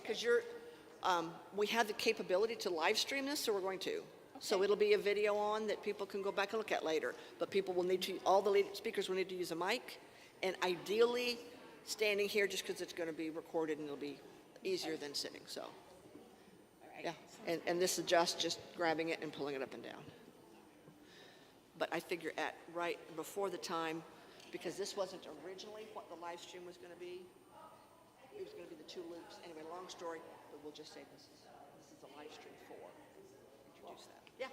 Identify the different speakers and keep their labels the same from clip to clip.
Speaker 1: because we have the capability to live stream this, so we're going to. So it'll be a video on that people can go back and look at later. But people will need to, all the lead speakers will need to use a mic, and ideally standing here just because it's going to be recorded and it'll be easier than sitting. So,
Speaker 2: All right.
Speaker 1: yeah. And this is just grabbing it and pulling it up and down. But I figure at right before the time, because this wasn't originally what the live stream was going to be. It was going to be the two loops. Anyway, long story, but we'll just say this is a live stream for introduce that. Yeah.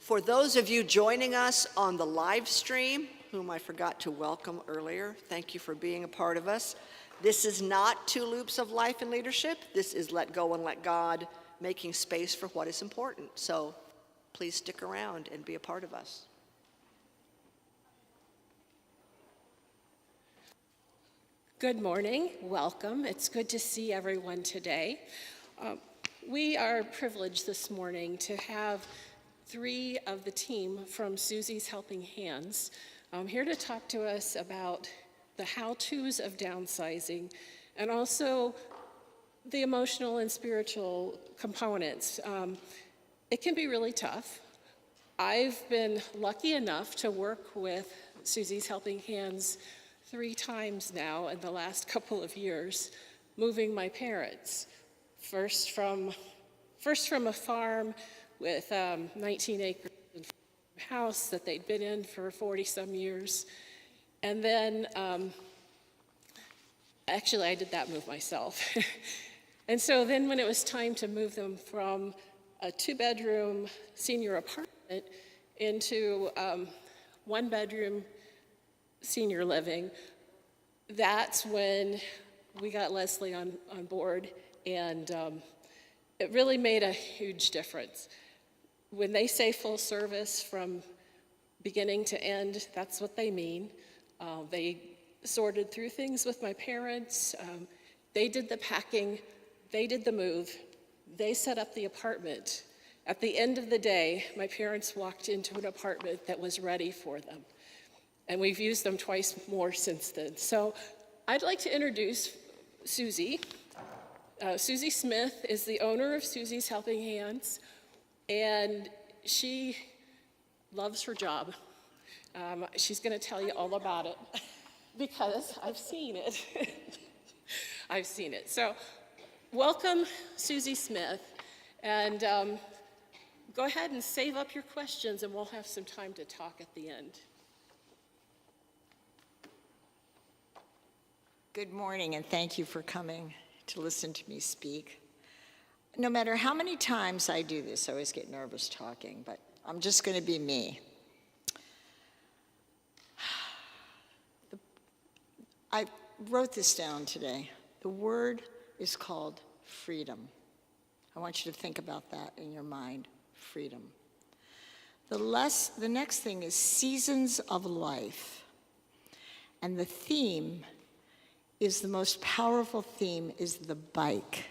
Speaker 1: For those of you joining us on the live stream, whom I forgot to welcome earlier, thank you for being a part of us. This is not Two Loops of Life and Leadership. This is Let Go and Let God, making space for what is important. So please stick around and be a part of us.
Speaker 2: Good morning, welcome. It's good to see everyone today. We are privileged this morning to have 3 of the team from Susie's Helping Hands here to talk to us about the how-tos of downsizing and also the emotional and spiritual components. It can be really tough. I've been lucky enough to work with Susie's Helping Hands 3 times now in the last couple of years, moving my parents. First from a farm with 19 acres and a house that they'd been in for 40-some years. And then, actually I did that move myself. And so then when it was time to move them from a 2-bedroom senior apartment into 1-bedroom senior living, that's when we got Leslie on board, and it really made a huge difference. When they say full service from beginning to end, that's what they mean. They sorted through things with my parents. They did the packing, they did the move, they set up the apartment. At the end of the day, my parents walked into an apartment that was ready for them. And we've used them twice more since then. So I'd like to introduce Susie. Susie Smith is the owner of Susie's Helping Hands, and she loves her job. She's gonna tell you all about it because I've seen it. I've seen it. So welcome, Susie Smith, and go ahead and save up your questions and we'll have some time to talk at the end.
Speaker 3: Good morning, and thank you for coming to listen to me speak. No matter how many times I do this, I always get nervous talking, but I'm just going to be me. I wrote this down today. The word is called freedom. I want you to think about that in your mind, freedom. The next thing is seasons of life. And the theme is the most powerful theme is the bike.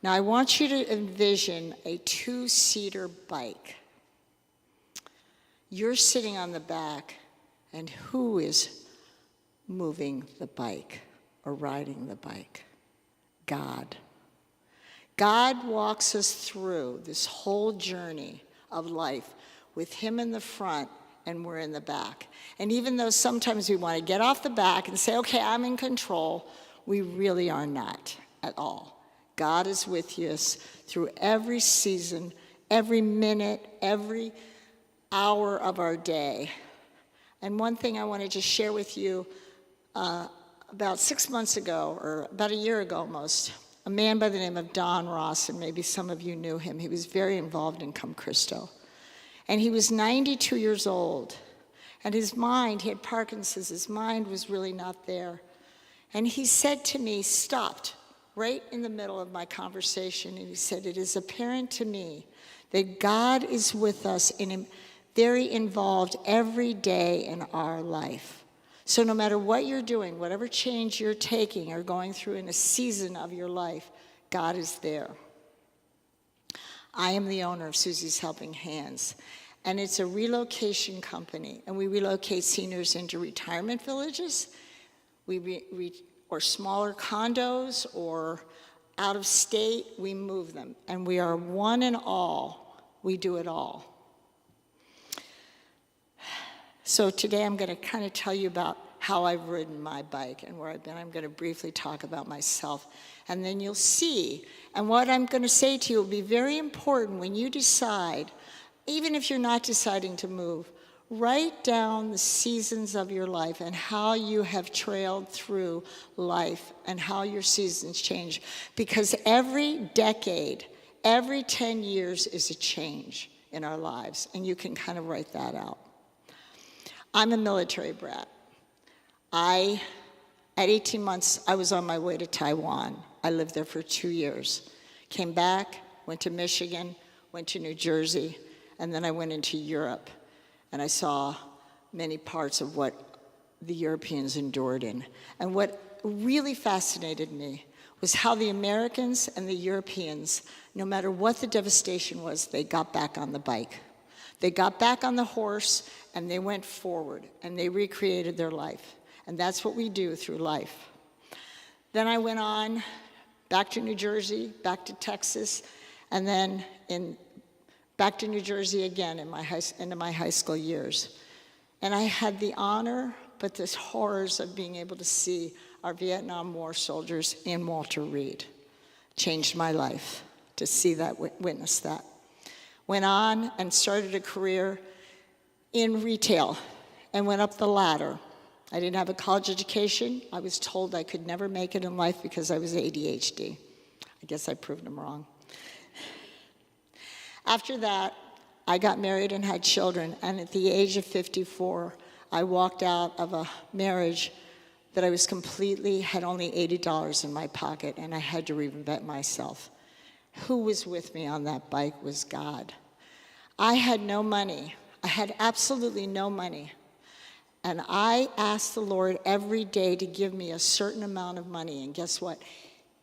Speaker 3: Now I want you to envision a 2-seater bike. You're sitting on the back, and who is moving the bike or riding the bike? God. God walks us through this whole journey of life with him in the front and we're in the back. And even though sometimes we want to get off the back and say, okay, I'm in control, we really are not at all. God is with us through every season, every minute, every hour of our day. And one thing I want to just share with you, about 6 months ago, or about a year ago almost, a man by the name of Don Ross, and maybe some of you knew him. He was very involved in Come Christo. And he was 92 years old. And his mind, he had Parkinson's, his mind was really not there. And he said to me, stopped right in the middle of my conversation, and he said, it is apparent to me that God is with us and very involved every day in our life. So no matter what you're doing, whatever change you're taking or going through in a season of your life, God is there. I am the owner of Susie's Helping Hands, and it's a relocation company, and we relocate seniors into retirement villages, or smaller condos, or out of state, we move them, and we are one and all, we do it all. So today I'm going to kind of tell you about how I've ridden my bike and where I've been. I'm going to briefly talk about myself, and then you'll see. And what I'm going to say to you will be very important when you decide, even if you're not deciding to move, write down the seasons of your life and how you have trailed through life and how your seasons change. Because every decade, every 10 years is a change. in our lives, and you can kind of write that out. I'm a military brat. At 18 months, I was on my way to Taiwan. I lived there for 2 years. Came back, went to Michigan, went to New Jersey, and then I went into Europe, and I saw many parts of what the Europeans endured in. And what really fascinated me was how the Americans and the Europeans, no matter what the devastation was, they got back on the bike. They got back on the horse, and they went forward, and they recreated their life. And that's what we do through life. Then I went on back to New Jersey, back to Texas, and then back to New Jersey again into my high school years. And I had the honor, but the horrors of being able to see our Vietnam War soldiers in Walter Reed. Changed my life to see that, witness that. Went on and started a career in retail and went up the ladder. I didn't have a college education. I was told I could never make it in life because I was ADHD. I guess I proved them wrong. After that, I got married and had children, and at the age of 54, I walked out of a marriage that I was had only $80 in my pocket, and I had to reinvent myself. Who was with me on that bike was God. I had no money. I had absolutely no money. And I asked the Lord every day to give me a certain amount of money, and guess what?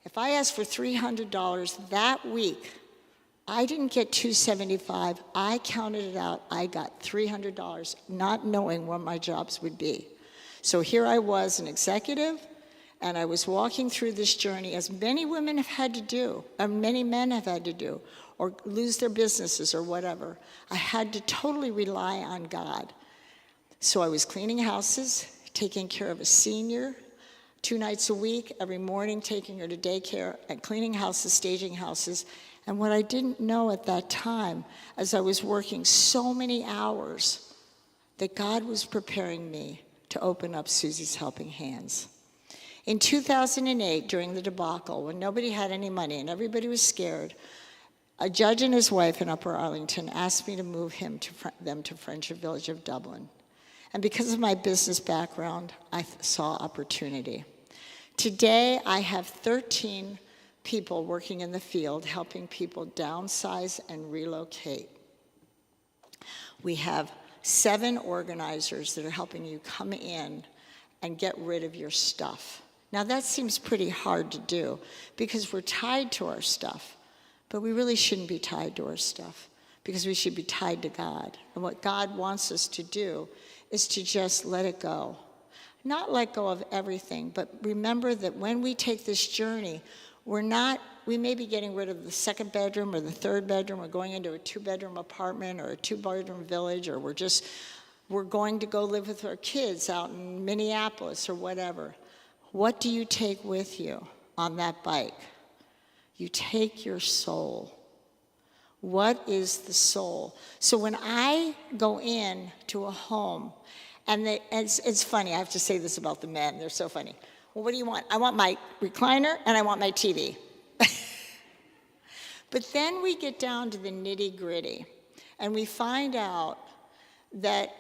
Speaker 3: If I asked for $300 that week, I didn't get $275. I counted it out. I got $300, not knowing what my jobs would be. So here I was, an executive, and I was walking through this journey, as many women have had to do, and many men have had to do, or lose their businesses or whatever. I had to totally rely on God. So I was cleaning houses, taking care of a senior 2 nights a week, every morning taking her to daycare, and cleaning houses, staging houses. And what I didn't know at that time, as I was working so many hours, that God was preparing me to open up Susie's Helping Hands. In 2008, during the debacle, when nobody had any money and everybody was scared, a judge and his wife in Upper Arlington asked me to move them to Friendship Village of Dublin. And because of my business background, I saw opportunity. Today, I have 13 people working in the field helping people downsize and relocate. We have 7 organizers that are helping you come in and get rid of your stuff. Now that seems pretty hard to do because we're tied to our stuff, but we really shouldn't be tied to our stuff because we should be tied to God. And what God wants us to do is to just let it go. Not let go of everything, but remember that when we take this journey, we may be getting rid of the 2nd bedroom or the 3rd bedroom, or going into a 2-bedroom apartment or a 2-bedroom village, or we're going to go live with our kids out in Minneapolis or whatever. What do you take with you on that bike? You take your soul. What is the soul? So when I go in to a home, and it's funny, I have to say this about the men, they're so funny. Well, what do you want? I want my recliner and I want my TV. But then we get down to the nitty-gritty, and we find out that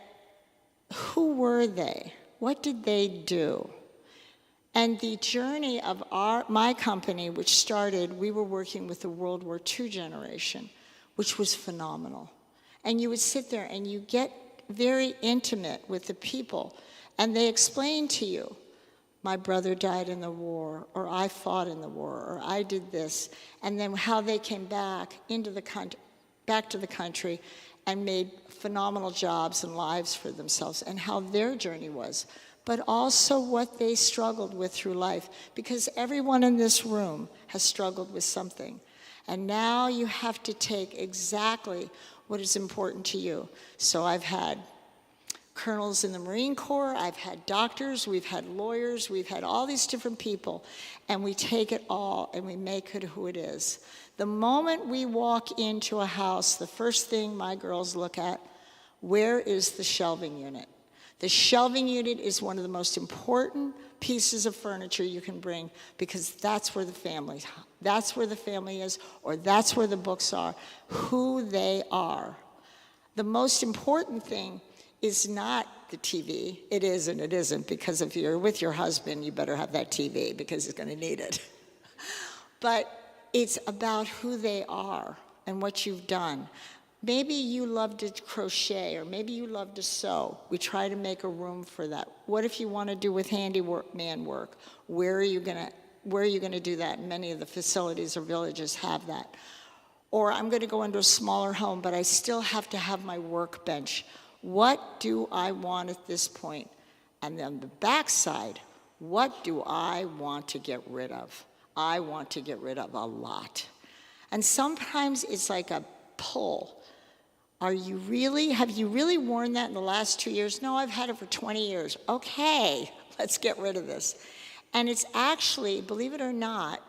Speaker 3: who were they? What did they do? And the journey of my company, which started, we were working with the World War II generation, which was phenomenal. And you would sit there and you get very intimate with the people, and they explain to you, my brother died in the war, or I fought in the war, or I did this, and then how they came back to the country and made phenomenal jobs and lives for themselves, and how their journey was, but also what they struggled with through life, because everyone in this room has struggled with something. And now you have to take exactly what is important to you. So I've had colonels in the Marine Corps, I've had doctors, we've had lawyers, we've had all these different people, and we take it all and we make it who it is. The moment we walk into a house, the first thing my girls look at, where is the shelving unit? The shelving unit is one of the most important pieces of furniture you can bring, because that's where the family is, or that's where the books are, who they are. The most important thing is not the TV. It is and it isn't, because if you're with your husband, you better have that TV because he's going to need it. But it's about who they are and what you've done. Maybe you love to crochet, or maybe you love to sew. We try to make a room for that. What if you want to do with handyman work? Where are you going to do that? Many of the facilities or villages have that. Or I'm going to go into a smaller home, but I still have to have my workbench. What do I want at this point? And then the backside, what do I want to get rid of? I want to get rid of a lot. And sometimes it's like a pull. Have you really worn that in the last 2 years? No, I've had it for 20 years. Okay, let's get rid of this. And it's actually, believe it or not,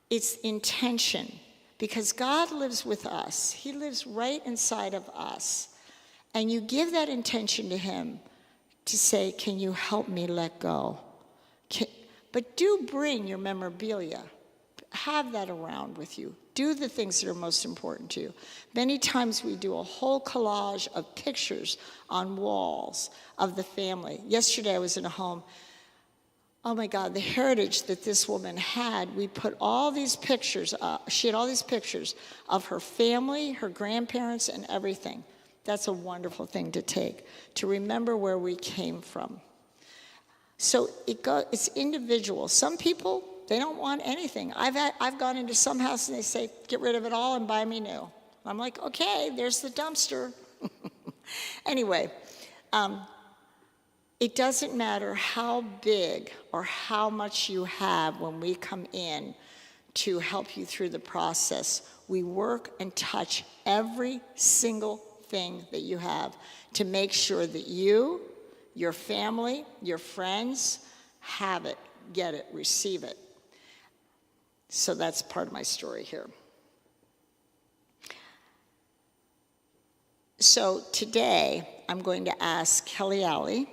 Speaker 3: it's intention. Because God lives with us. He lives right inside of us. And you give that intention to him to say, can you help me let go? But do bring your memorabilia. Have that around with you. Do the things that are most important to you. Many times we do a whole collage of pictures on walls of the family. Yesterday I was in a home. Oh my God, the heritage that this woman had, we put all these pictures, she had all these pictures of her family, her grandparents, and everything. That's a wonderful thing to take, to remember where we came from. So it's individual. Some people, they don't want anything. I've gone into some house and they say, get rid of it all and buy me new. I'm like, okay, there's the dumpster. Anyway, it doesn't matter how big or how much you have when we come in to help you through the process. We work and touch every single thing that you have to make sure that you, your family, your friends have it, get it, receive it. So that's part of my story here. So today I'm going to ask Kelly Alley,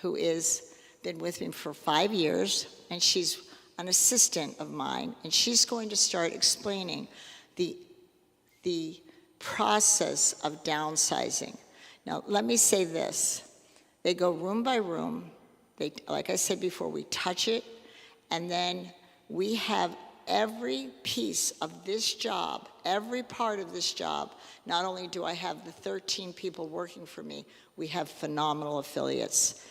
Speaker 3: who has been with me for 5 years, and she's an assistant of mine, and she's going to start explaining the process of downsizing. Now, let me say this. They go room by room. Like I said before, we touch it, and then we have every piece of this job, every part of this job. Not only do I have the 13 people working for me, we have phenomenal affiliates.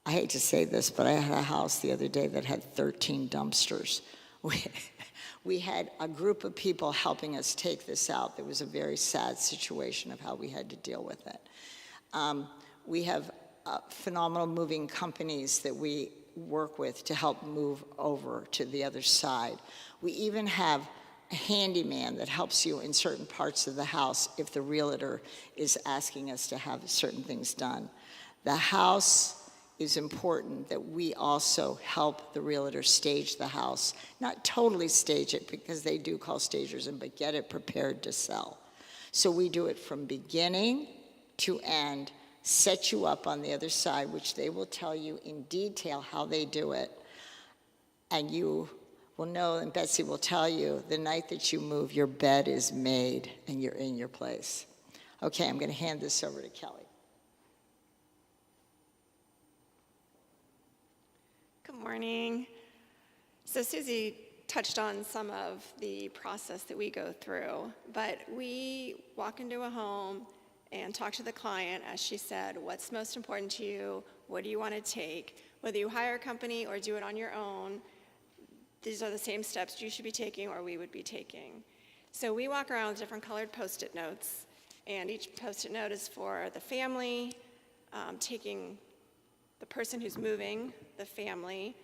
Speaker 3: I hate to say this, but I had a house the other day that had 13 dumpsters. We had a group of people helping us take this out. There was a very sad situation of how we had to deal with it. We have phenomenal moving companies that we work with to help move over to the other side. We even have a handyman that helps you in certain parts of the house if the realtor is asking us to have certain things done. The house is important that we also help the realtor stage the house. Not totally stage it, because they do call stagers in, but get it prepared to sell. So we do it from beginning to end, set you up on the other side, which they will tell you in detail how they do it. And you will know, and Betsy will tell you, the night that you move, your bed is made and you're in your place. Okay, I'm going to hand this over to Kelly.
Speaker 4: Good morning. So Susie touched on some of the process that we go through, but we walk into a home and talk to the client, as she said, what's most important to you, what do you want to take? Whether you hire a company or do it on your own, these are the same steps you should be taking or we would be taking. So we walk around with different colored Post-it notes, and each Post-it note is for the family, taking the person who's moving, the family,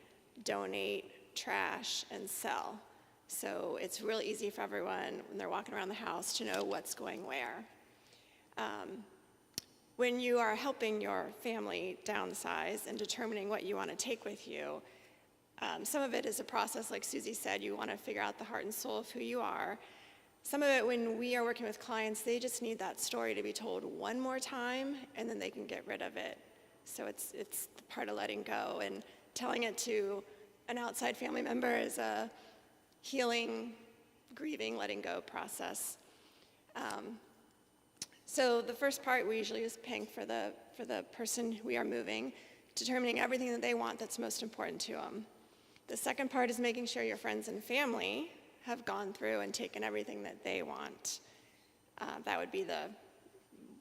Speaker 4: donate, trash, and sell. So it's really easy for everyone when they're walking around the house to know what's going where. When you are helping your family downsize and determining what you want to take with you, some of it is a process, like Susie said, you want to figure out the heart and soul of who you are. Some of it, when we are working with clients, they just need that story to be told one more time, and then they can get rid of it. So it's the part of letting go, and telling it to an outside family member is a healing, grieving, letting go process. So the first part we usually is paying for the person we are moving, determining everything that they want that's most important to them. The second part is making sure your friends and family have gone through and taken everything that they want. That would be the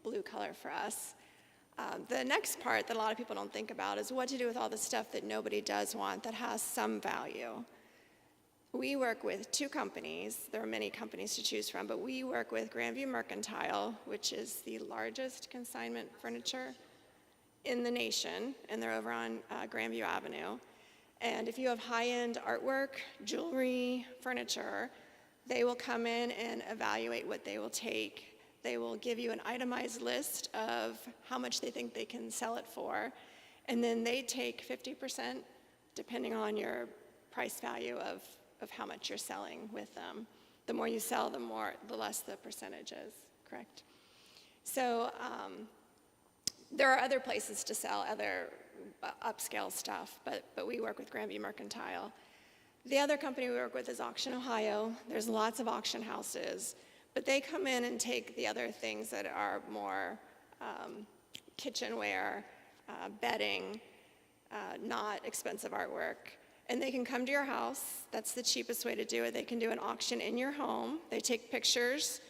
Speaker 4: blue color for us. The next part that a lot of people don't think about is what to do with all the stuff that nobody does want that has some value. We work with two companies. There are many companies to choose from, but we work with Grandview Mercantile, which is the largest consignment furniture in the nation, and they're over on Grandview Avenue. And if you have high-end artwork, jewelry, furniture, they will come in and evaluate what they will take. They will give you an itemized list of how much they think they can sell it for, and then they take 50%, depending on your price value of how much you're selling with them. The more you sell, the less the percentage is, correct? So there are other places to sell other upscale stuff, but we work with Grandview Mercantile. The other company we work with is Auction Ohio. There's lots of auction houses, but they come in and take the other things that are more kitchenware, bedding, not expensive artwork. And they can come to your house. That's the cheapest way to do it. They can do an auction in your home. They take pictures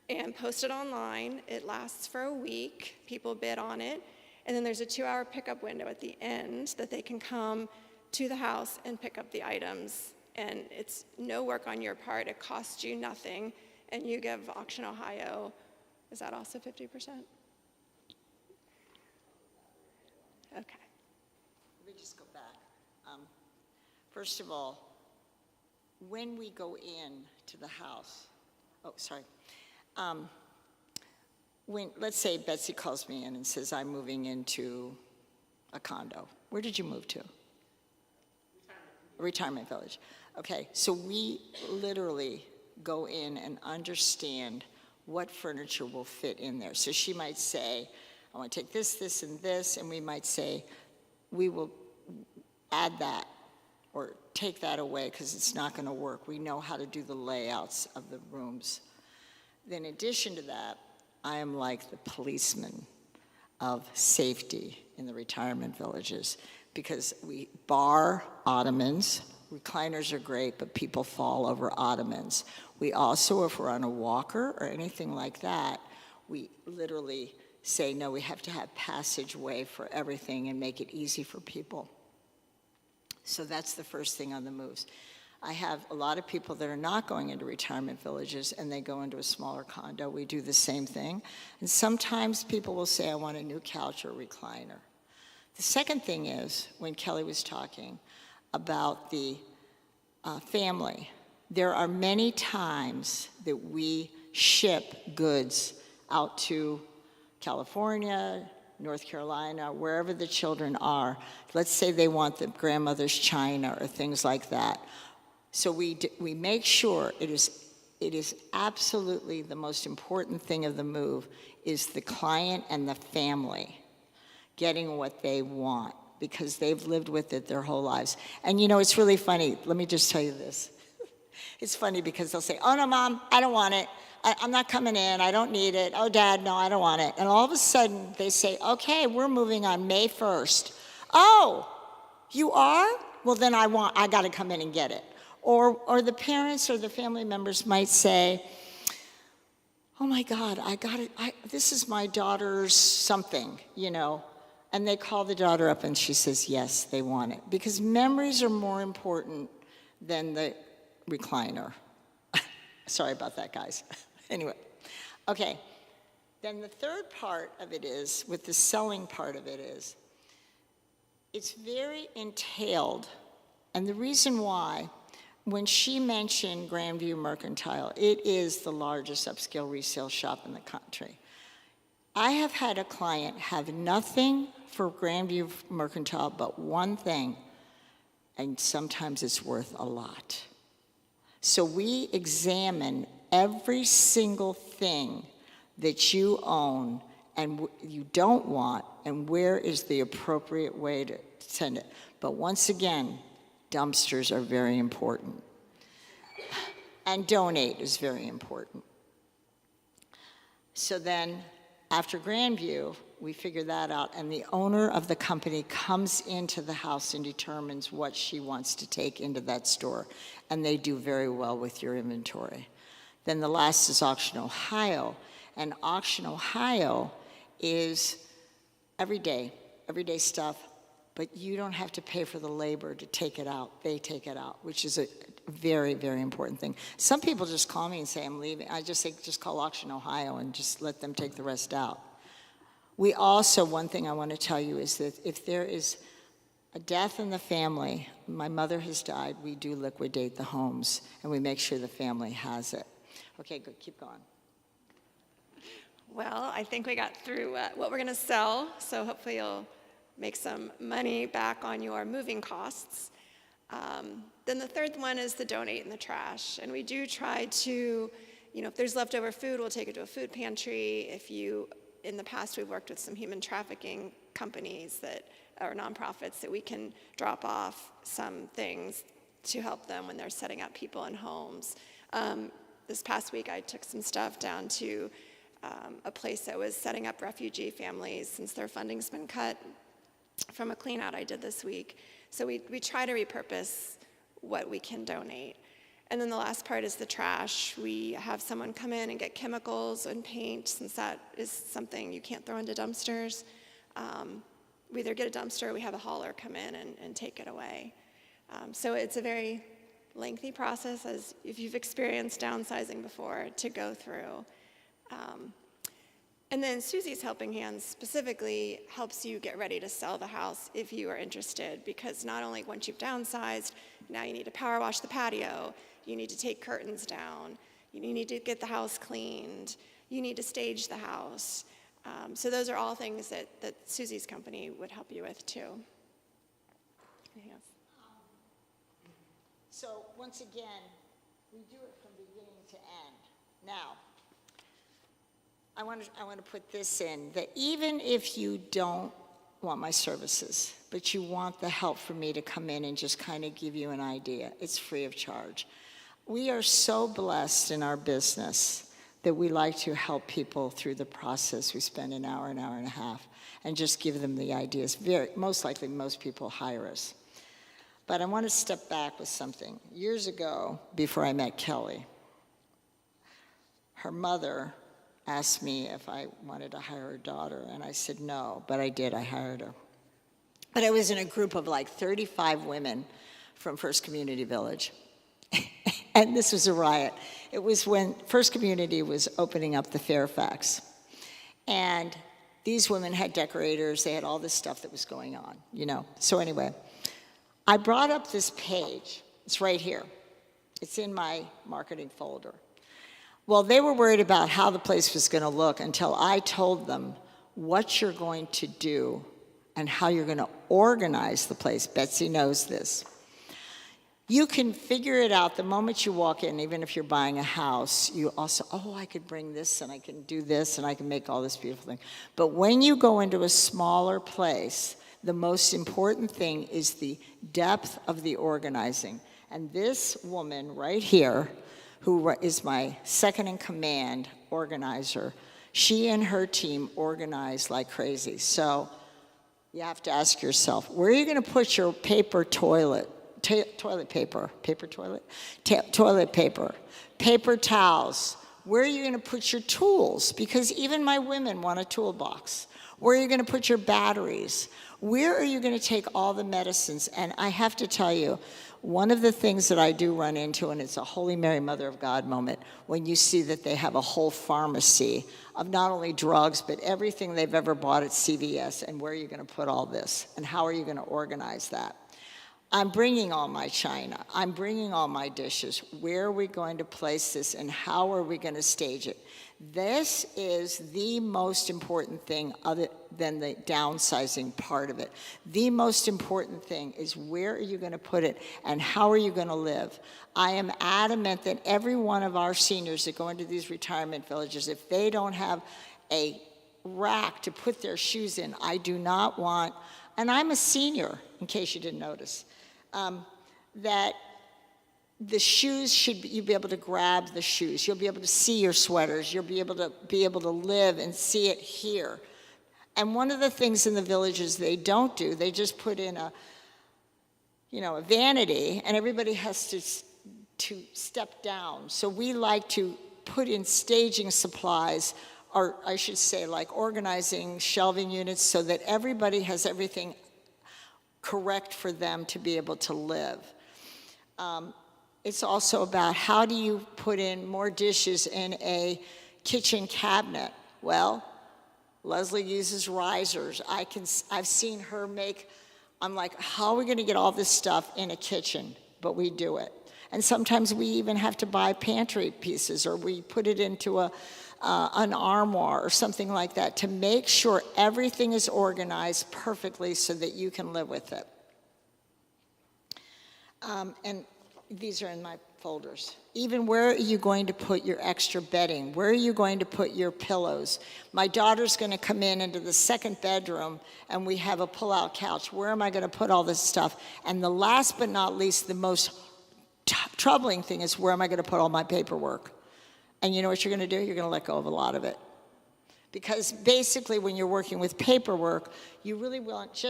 Speaker 4: and post it online. It lasts for a week. People bid on it. And then there's a 2-hour pickup window at the end that they can come to the house and pick up the items. And it's no work on your part. It costs you nothing. And you give Auction Ohio, is that also 50%? Okay.
Speaker 3: Let me just go back. First of all, when we go in to the house, when, let's say Betsy calls me in and says, I'm moving into a condo. Where did you move to? Retirement village. Okay, so we literally go in and understand what furniture will fit in there. So she might say, I want to take this, this, and this, and we might say, we will add that or take that away because it's not going to work. We know how to do the layouts of the rooms. Then in addition to that, I am like the policeman of safety in the retirement villages because we bar ottomans. Recliners are great, but people fall over ottomans. We also, if we're on a walker or anything like that, we literally say, no, we have to have passageway for everything and make it easy for people. So that's the first thing on the moves. I have a lot of people that are not going into retirement villages and they go into a smaller condo. We do the same thing. And sometimes people will say, I want a new couch or recliner. The second thing is, when Kelly was talking about the family, there are many times that we ship goods out to California, North Carolina, wherever the children are. Let's say they want the grandmother's china or things like that. So we make sure it is absolutely the most important thing of the move is the client and the family getting what they want because they've lived with it their whole lives. And you know, it's really funny. Let me just tell you this. It's funny because they'll say, oh no, Mom, I don't want it. I'm not coming in, I don't need it. Oh, Dad, no, I don't want it. And all of a sudden, they say, okay, we're moving on May 1st. Oh, you are? Well, then I got to come in and get it. Or the parents or the family members might say, oh my God, I got it. This is my daughter's something, you know. And they call the daughter up and she says, yes, they want it. Because memories are more important than the recliner. Sorry about that, guys. Anyway, okay. Then the third part of it is, with the selling part of it is, it's very entailed. And the reason why, when she mentioned Grandview Mercantile, it is the largest upscale resale shop in the country. I have had a client have nothing for Grandview Mercantile but one thing, and sometimes it's worth a lot. So we examine every single thing that you own and you don't want, and where is the appropriate way to send it. But once again, dumpsters are very important. And donate is very important. So then after Grandview, we figured that out, and the owner of the company comes into the house and determines what she wants to take into that store, and they do very well with your inventory. Then the last is Auction Ohio, and Auction Ohio is everyday stuff, but you don't have to pay for the labor to take it out. They take it out, which is a very, very important thing. Some people just call me and say, I'm leaving. I just say, just call Auction Ohio and just let them take the rest out. We also, one thing I want to tell you is that if there is a death in the family, my mother has died, we do liquidate the homes, and we make sure the family has it. Okay, good, keep going.
Speaker 4: Well, I think we got through what we're going to sell, so hopefully you'll make some money back on your moving costs. Then the third one is the donate in the trash, and we do try to, if there's leftover food, we'll take it to a food pantry. In the past, we've worked with some human trafficking companies or nonprofits that we can drop off some things to help them when they're setting up people in homes. This past week, I took some stuff down to a place that was setting up refugee families since their funding's been cut from a clean out I did this week. So we try to repurpose what we can donate. And then the last part is the trash. We have someone come in and get chemicals and paint, since that is something you can't throw into dumpsters. We either get a dumpster or we have a hauler come in and take it away. So it's a very lengthy process, as if you've experienced downsizing before, to go through. And then Susie's Helping Hands specifically helps you get ready to sell the house if you are interested, because not only once you've downsized, now you need to power wash the patio, you need to take curtains down, you need to get the house cleaned, you need to stage the house. So those are all things that Susie's company would help you with too. Yes.
Speaker 3: So once again, we do it from beginning to end. Now, I want to put this in, that even if you don't want my services, but you want the help from me to come in and just kind of give you an idea, it's free of charge. We are so blessed in our business that we like to help people through the process. We spend an hour and a half, and just give them the ideas. Most likely, most people hire us. But I want to step back with something. Years ago, before I met Kelly, her mother asked me if I wanted to hire her daughter, and I said no, but I did. I hired her. But I was in a group of like 35 women from First Community Village. And this was a riot. It was when First Community was opening up the Fairfax. And these women had decorators. They had all this stuff that was going on, So anyway, I brought up this page. It's right here. It's in my marketing folder. Well, they were worried about how the place was going to look until I told them what you're going to do and how you're going to organize the place. Betsy knows this. You can figure it out the moment you walk in, even if you're buying a house. You also, I could bring this, and I can do this, and I can make all this beautiful thing. But when you go into a smaller place, the most important thing is the depth of the organizing. And this woman right here, who is my second-in-command organizer, she and her team organize like crazy. So you have to ask yourself, where are you going to put your toilet paper, paper towels? Where are you going to put your tools? Because even my women want a toolbox. Where are you going to put your batteries? Where are you going to take all the medicines? And I have to tell you, one of the things that I do run into, and it's a Holy Mary, Mother of God moment, when you see that they have a whole pharmacy of not only drugs, but everything they've ever bought at CVS, and where are you going to put all this? And how are you going to organize that? I'm bringing all my china. I'm bringing all my dishes. Where are we going to place this, and how are we going to stage it? This is the most important thing other than the downsizing part of it. The most important thing is where are you going to put it, and how are you going to live? I am adamant that every one of our seniors that go into these retirement villages, if they don't have a rack to put their shoes in, I do not want, and I'm a senior, in case you didn't notice, that the shoes you'll be able to grab the shoes. You'll be able to see your sweaters. You'll be able to live and see it here. And one of the things in the villages they don't do, they just put in a vanity, and everybody has to step down. So we like to put in staging supplies, or I should say like organizing shelving units, so that everybody has everything correct for them to be able to live. It's also about how do you put in more dishes in a kitchen cabinet? Well, Leslie uses risers. I've seen her make, I'm like, how are we gonna get all this stuff in a kitchen? But we do it. And sometimes we even have to buy pantry pieces, or we put it into an armoire or something like that to make sure everything is organized perfectly so that you can live with it. And these are in my folders. Even where are you going to put your extra bedding? Where are you going to put your pillows? My daughter's going to come into the second bedroom, and we have a pull-out couch. Where am I going to put all this stuff? And the last but not least, the most troubling thing is, where am I going to put all my paperwork? And you know what you're going to do? You're going to let go of a lot of it. Because basically, when you're working with paperwork, you really want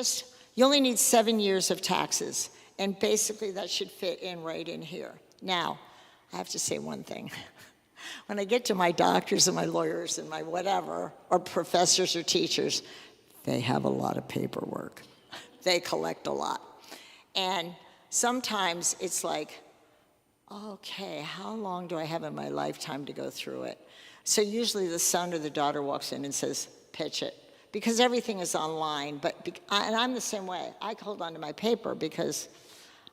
Speaker 3: you only need 7 years of taxes. And basically, that should fit in right in here. Now, I have to say one thing. When I get to my doctors and my lawyers and my whatever, or professors or teachers, they have a lot of paperwork. They collect a lot. And sometimes it's like, okay, how long do I have in my lifetime to go through it? So usually the son or the daughter walks in and says, pitch it. Because everything is online, and I'm the same way. I hold on to my paper because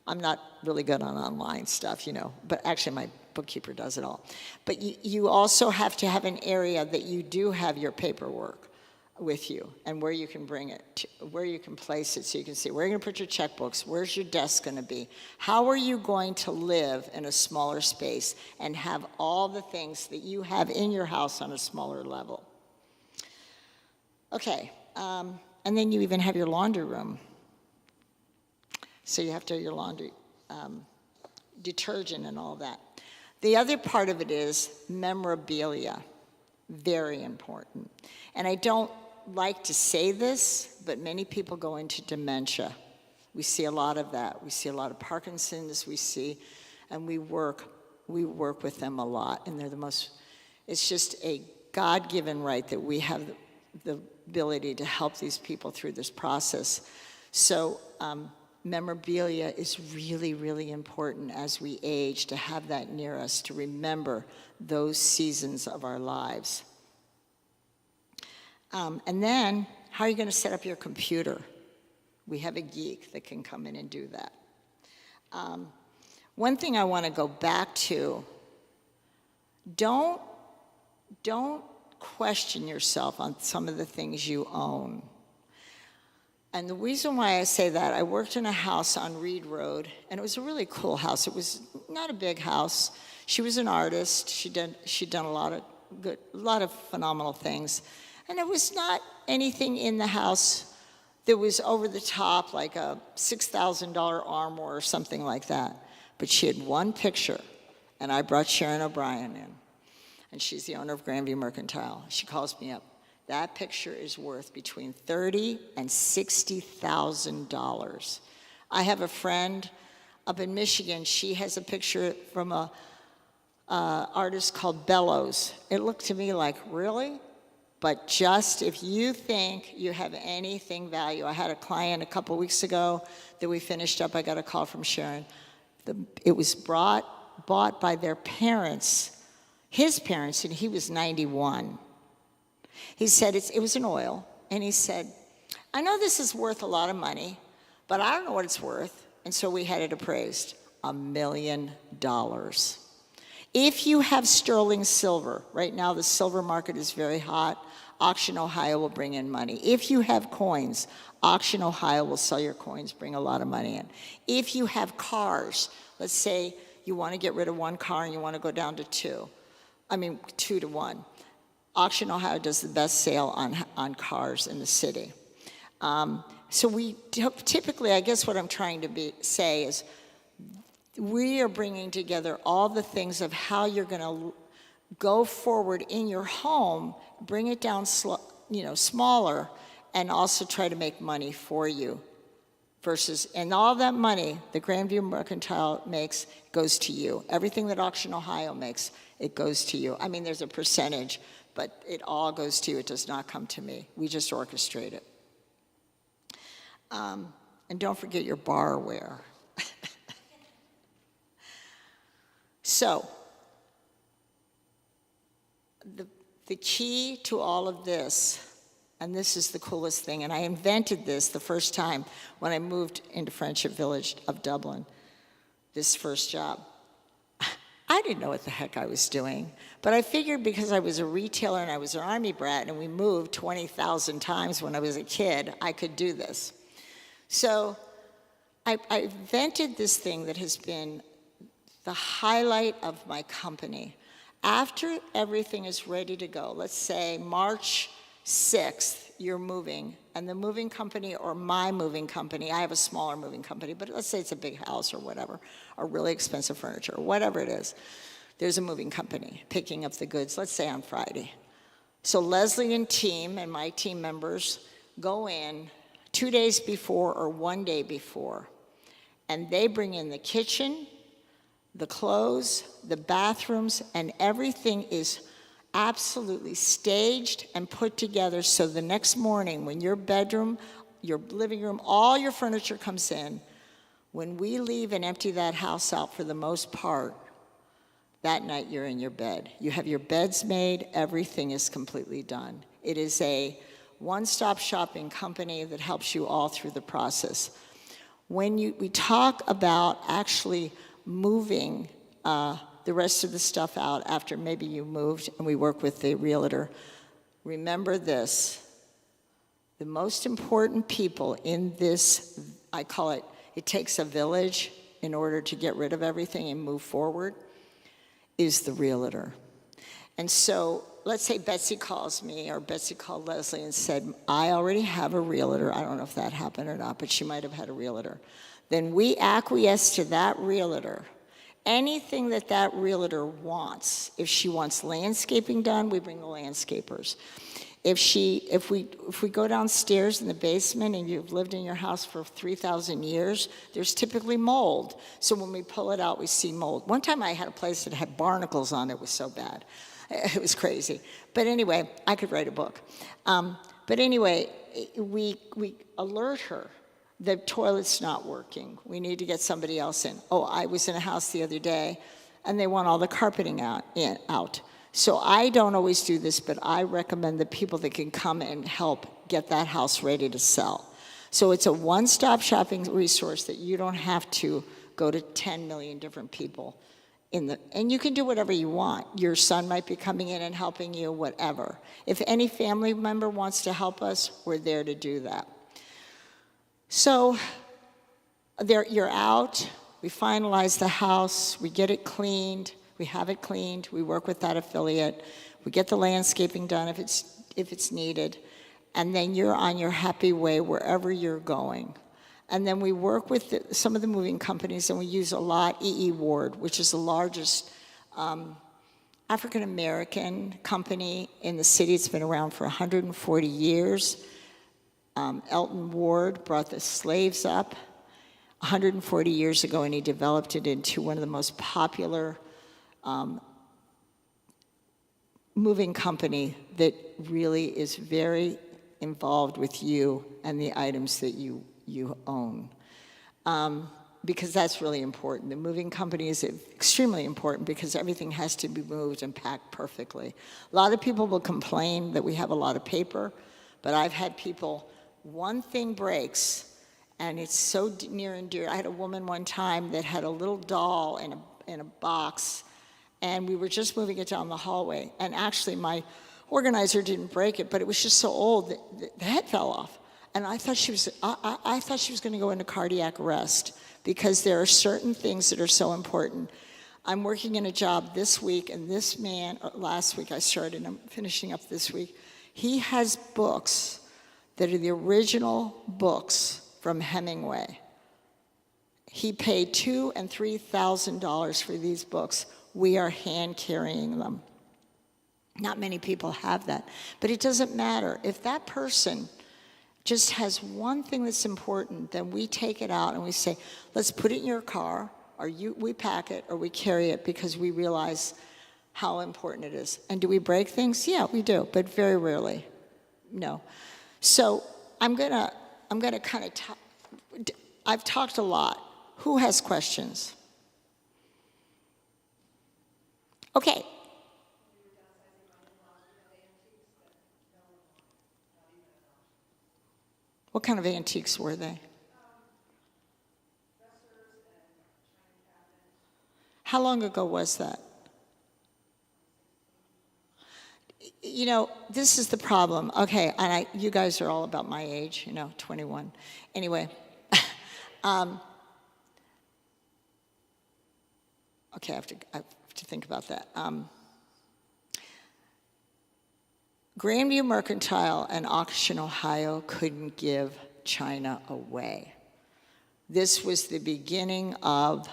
Speaker 3: I'm not really good on online stuff, but actually my bookkeeper does it all. But you also have to have an area that you do have your paperwork with you, and where you can bring it, where you can place it, so you can see where you're going to put your checkbooks, where's your desk going to be, how are you going to live in a smaller space and have all the things that you have in your house on a smaller level. Okay, and then you even have your laundry room. So you have to have your laundry detergent and all that. The other part of it is memorabilia, very important. And I don't like to say this, but many people go into dementia. We see a lot of that. We see a lot of Parkinson's, and we work with them a lot, and they're it's just a God-given right that we have the ability to help these people through this process. So memorabilia is really, really important as we age, to have that near us, to remember those seasons of our lives. And then, how are you going to set up your computer? We have a geek that can come in and do that. One thing I want to go back to, don't question yourself on some of the things you own. And the reason why I say that, I worked in a house on Reed Road, and it was a really cool house. It was not a big house. She was an artist. She'd done a lot of phenomenal things. And it was not anything in the house that was over the top, like a $6,000 armoire or something like that. But she had one picture, and I brought Sharon O'Brien in. And she's the owner of Grandview Mercantile. She calls me up. That picture is worth between $30,000 and $60,000. I have a friend up in Michigan. She has a picture from a artist called Bellows. It looked to me like, really? But just if you think you have anything value. I had a client a couple weeks ago that we finished up. I got a call from Sharon. It was bought by their parents, his parents, and he was 91. He said it was an oil, and he said, I know this is worth a lot of money, but I don't know what it's worth. And so we had it appraised, $1 million. If you have sterling silver, right now the silver market is very hot, Auction Ohio will bring in money. If you have coins, Auction Ohio will sell your coins, bring a lot of money in. If you have cars, let's say you want to get rid of one car and you want to go down to 2 to 1. Auction Ohio does the best sale on cars in the city. So we typically, I guess what I'm trying to say is, we are bringing together all the things of how you're going to go forward in your home, bring it down smaller, and also try to make money for you. And all that money the Grandview Mercantile makes goes to you. Everything that Auction Ohio makes, it goes to you. I mean, there's a percentage, but it all goes to you. It does not come to me. We just orchestrate it. And don't forget your barware. So, the key to all of this, and this is the coolest thing, and I invented this the first time when I moved into Friendship Village of Dublin, this first job. I didn't know what the heck I was doing, but I figured because I was a retailer and I was an Army brat and we moved 20,000 times when I was a kid, I could do this. So I invented this thing that has been the highlight of my company. After everything is ready to go, let's say March 6th, you're moving, and the moving company or my moving company, I have a smaller moving company, but let's say it's a big house or whatever, or really expensive furniture, or whatever it is, there's a moving company picking up the goods, let's say on Friday. So Leslie and team and my team members go in 2 days before or 1 day before, and they bring in the kitchen, the clothes, the bathrooms, and everything is absolutely staged and put together so the next morning when your bedroom, your living room, all your furniture comes in, when we leave and empty that house out for the most part, that night you're in your bed. You have your beds made, everything is completely done. It is a one-stop shopping company that helps you all through the process. When we talk about actually moving the rest of the stuff out after maybe you moved and we work with the realtor, remember this. The most important people in this, I call it, it takes a village in order to get rid of everything and move forward, is the realtor. And so let's say Betsy calls me or Betsy called Leslie and said, I already have a realtor. I don't know if that happened or not, but she might have had a realtor. Then we acquiesce to that realtor. Anything that that realtor wants, if she wants landscaping done, we bring the landscapers. If we go downstairs in the basement and you've lived in your house for 3,000 years, there's typically mold. So when we pull it out, we see mold. One time I had a place that had barnacles on it. It was so bad. It was crazy. But anyway, I could write a book. But anyway, we alert her. The toilet's not working. We need to get somebody else in. Oh, I was in a house the other day, and they want all the carpeting out. So I don't always do this, but I recommend the people that can come and help get that house ready to sell. So it's a one-stop shopping resource that you don't have to go to 10 million different people. And you can do whatever you want. Your son might be coming in and helping you, whatever. If any family member wants to help us, we're there to do that. So you're out, we finalize the house, we get it cleaned, we have it cleaned, we work with that affiliate, we get the landscaping done if it's needed, and then you're on your happy way wherever you're going. And then we work with some of the moving companies, and we use a lot E.E. Ward, which is the largest African-American company in the city. It's been around for 140 years. Elton Ward brought the slaves up 140 years ago, and he developed it into one of the most popular moving company that really is very involved with you and the items that you own. Because that's really important. The moving company is extremely important because everything has to be moved and packed perfectly. A lot of people will complain that we have a lot of paper, but I've had people, one thing breaks, and it's so near and dear. I had a woman one time that had a little doll in a box, and we were just moving it down the hallway. And actually, my organizer didn't break it, but it was just so old that the head fell off. And I thought she was going to go into cardiac arrest because there are certain things that are so important. I'm working in a job this week, and this man, last week I started, and I'm finishing up this week. He has books that are the original books from Hemingway. He paid $2,000 and $3,000 for these books. We are hand carrying them. Not many people have that, but it doesn't matter. If that person just has one thing that's important, then we take it out and we say, let's put it in your car, or we pack it, or we carry it because we realize how important it is. And do we break things? Yeah, we do, but very rarely. No. So I'm gonna kind of I've talked a lot. Who has questions? Okay. What kind of antiques were they? How long ago was that? You know, this is the problem. Okay, and you guys are all about my age, 21. Anyway. Okay, I have to think about that. Grandview Mercantile and Auction Ohio couldn't give China away. This was the beginning of,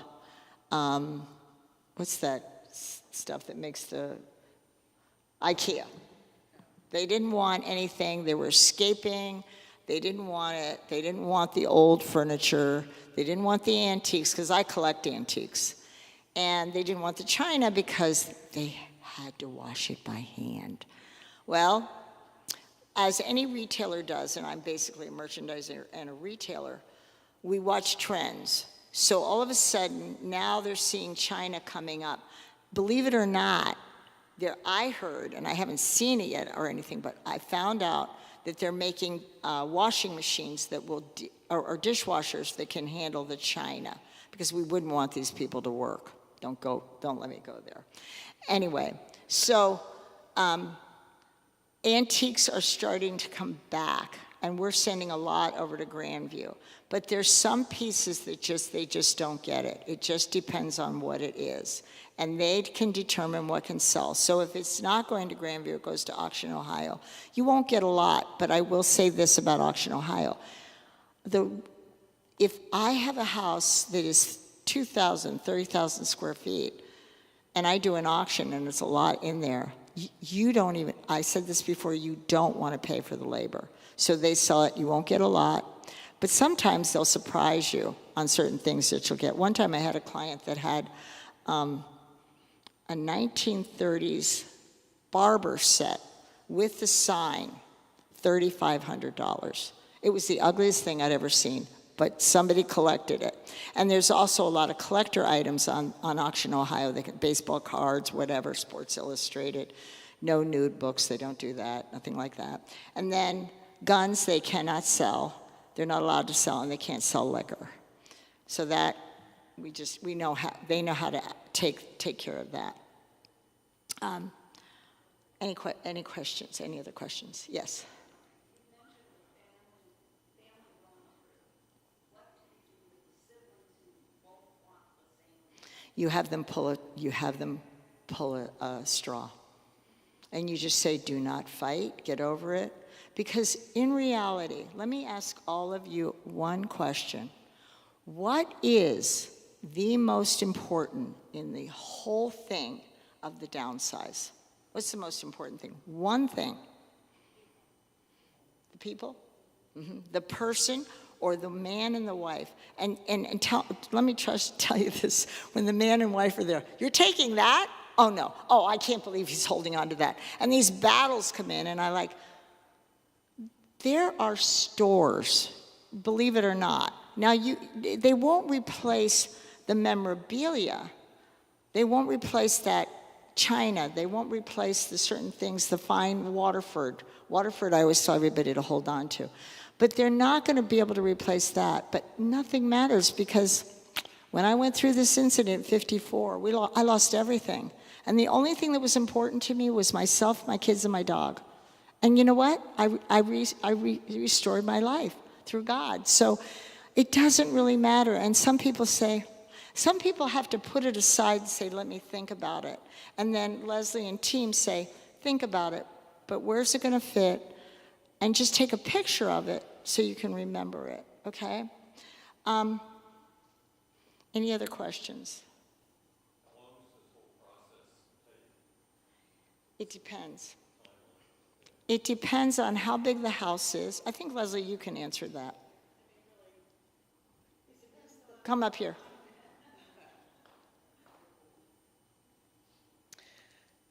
Speaker 3: what's that stuff that makes the IKEA. They didn't want anything. They were escaping. They didn't want it. They didn't want the old furniture. They didn't want the antiques, because I collect antiques. And they didn't want the china because they had to wash it by hand. Well, as any retailer does, and I'm basically a merchandiser and a retailer, we watch trends. So all of a sudden, now they're seeing China coming up. Believe it or not, I heard, and I haven't seen it yet or anything, but I found out that they're making washing machines that will, or dishwashers that can handle the china, because we wouldn't want these people to work. Don't let me go there. Anyway, so antiques are starting to come back, and we're sending a lot over to Grandview. But there's some pieces that they just don't get it. It just depends on what it is. And they can determine what can sell. So if it's not going to Grandview, it goes to Auction Ohio. You won't get a lot, but I will say this about Auction Ohio. If I have a house that is 2,000, 30,000 square feet, and I do an auction and it's a lot in there, you don't even, I said this before, you don't want to pay for the labor. So they sell it, you won't get a lot, but sometimes they'll surprise you on certain things that you'll get. One time I had a client that had a 1930s barber set with the sign, $3,500. It was the ugliest thing I'd ever seen, but somebody collected it. And there's also a lot of collector items on Auction Ohio, baseball cards, whatever, Sports Illustrated, no nude books, they don't do that, nothing like that. And then guns they cannot sell, they're not allowed to sell, and they can't sell liquor. So that, they know how to take care of that. Any questions, any other questions? Yes? You have them pull a straw. And you just say, do not fight, get over it. Because in reality, let me ask all of you one question. What is the most important in the whole thing of the downsize? What's the most important thing? One thing. The people? Mm-hmm. The person, or the man and the wife. And let me tell you this. When the man and wife are there, you're taking that? Oh, no. Oh, I can't believe he's holding on to that. And these battles come in, and there are stores, believe it or not. Now, they won't replace the memorabilia. They won't replace that china. They won't replace the certain things, the fine Waterford. Waterford, I always tell everybody to hold on to. But they're not going to be able to replace that. But nothing matters, because when I went through this incident in 54, I lost everything. And the only thing that was important to me was myself, my kids, and my dog. And you know what? I restored my life through God. So it doesn't really matter. And some people have to put it aside and say, let me think about it. And then Leslie and team say, think about it, but where's it going to fit? And just take a picture of it so you can remember it, okay? Any other questions? It depends. It depends on how big the house is. I think, Leslie, you can answer that. Come up here.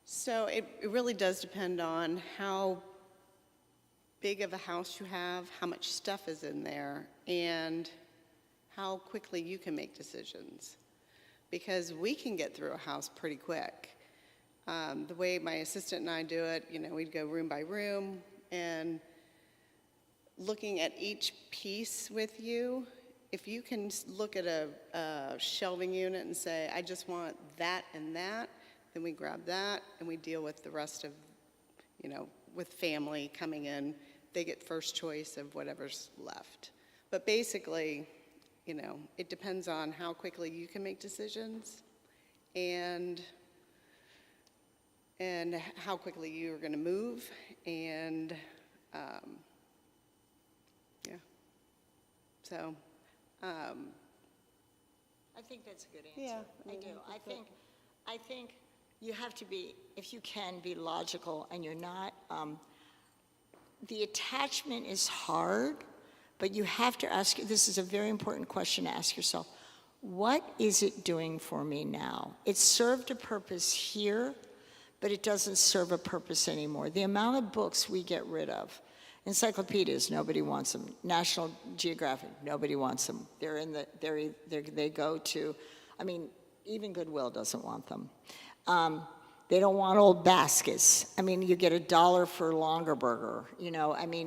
Speaker 5: So it really does depend on how big of a house you have, how much stuff is in there, and how quickly you can make decisions. Because we can get through a house pretty quick. The way my assistant and I do it, we'd go room by room, and looking at each piece with you, if you can look at a shelving unit and say, I just want that and that, then we grab that and we deal with the rest of, with family coming in, they get first choice of whatever's left. But basically, it depends on how quickly you can make decisions and how quickly you're going to move, and yeah. So.
Speaker 3: I think that's a good answer.
Speaker 5: Yeah,
Speaker 3: I do. I think you have to be, if you can, be logical, and you're not. The attachment is hard, but you have to ask. This is a very important question to ask yourself. What is it doing for me now? It served a purpose here, but it doesn't serve a purpose anymore. The amount of books we get rid of. Encyclopedias, nobody wants them. National Geographic, nobody wants them. They go to, even Goodwill doesn't want them. They don't want old baskets. You get $1 for a longer burger.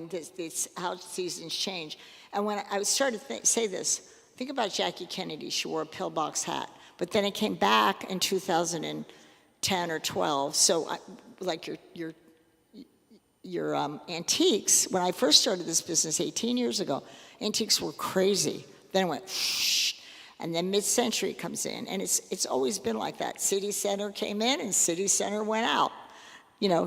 Speaker 3: This how seasons change. And when I started to say this, think about Jackie Kennedy. She wore a pillbox hat. But then it came back in 2010 or 12. So, your antiques, when I first started this business 18 years ago, antiques were crazy. Then it went shh, and then mid-century comes in, and it's always been like that. City Center came in, and City Center went out.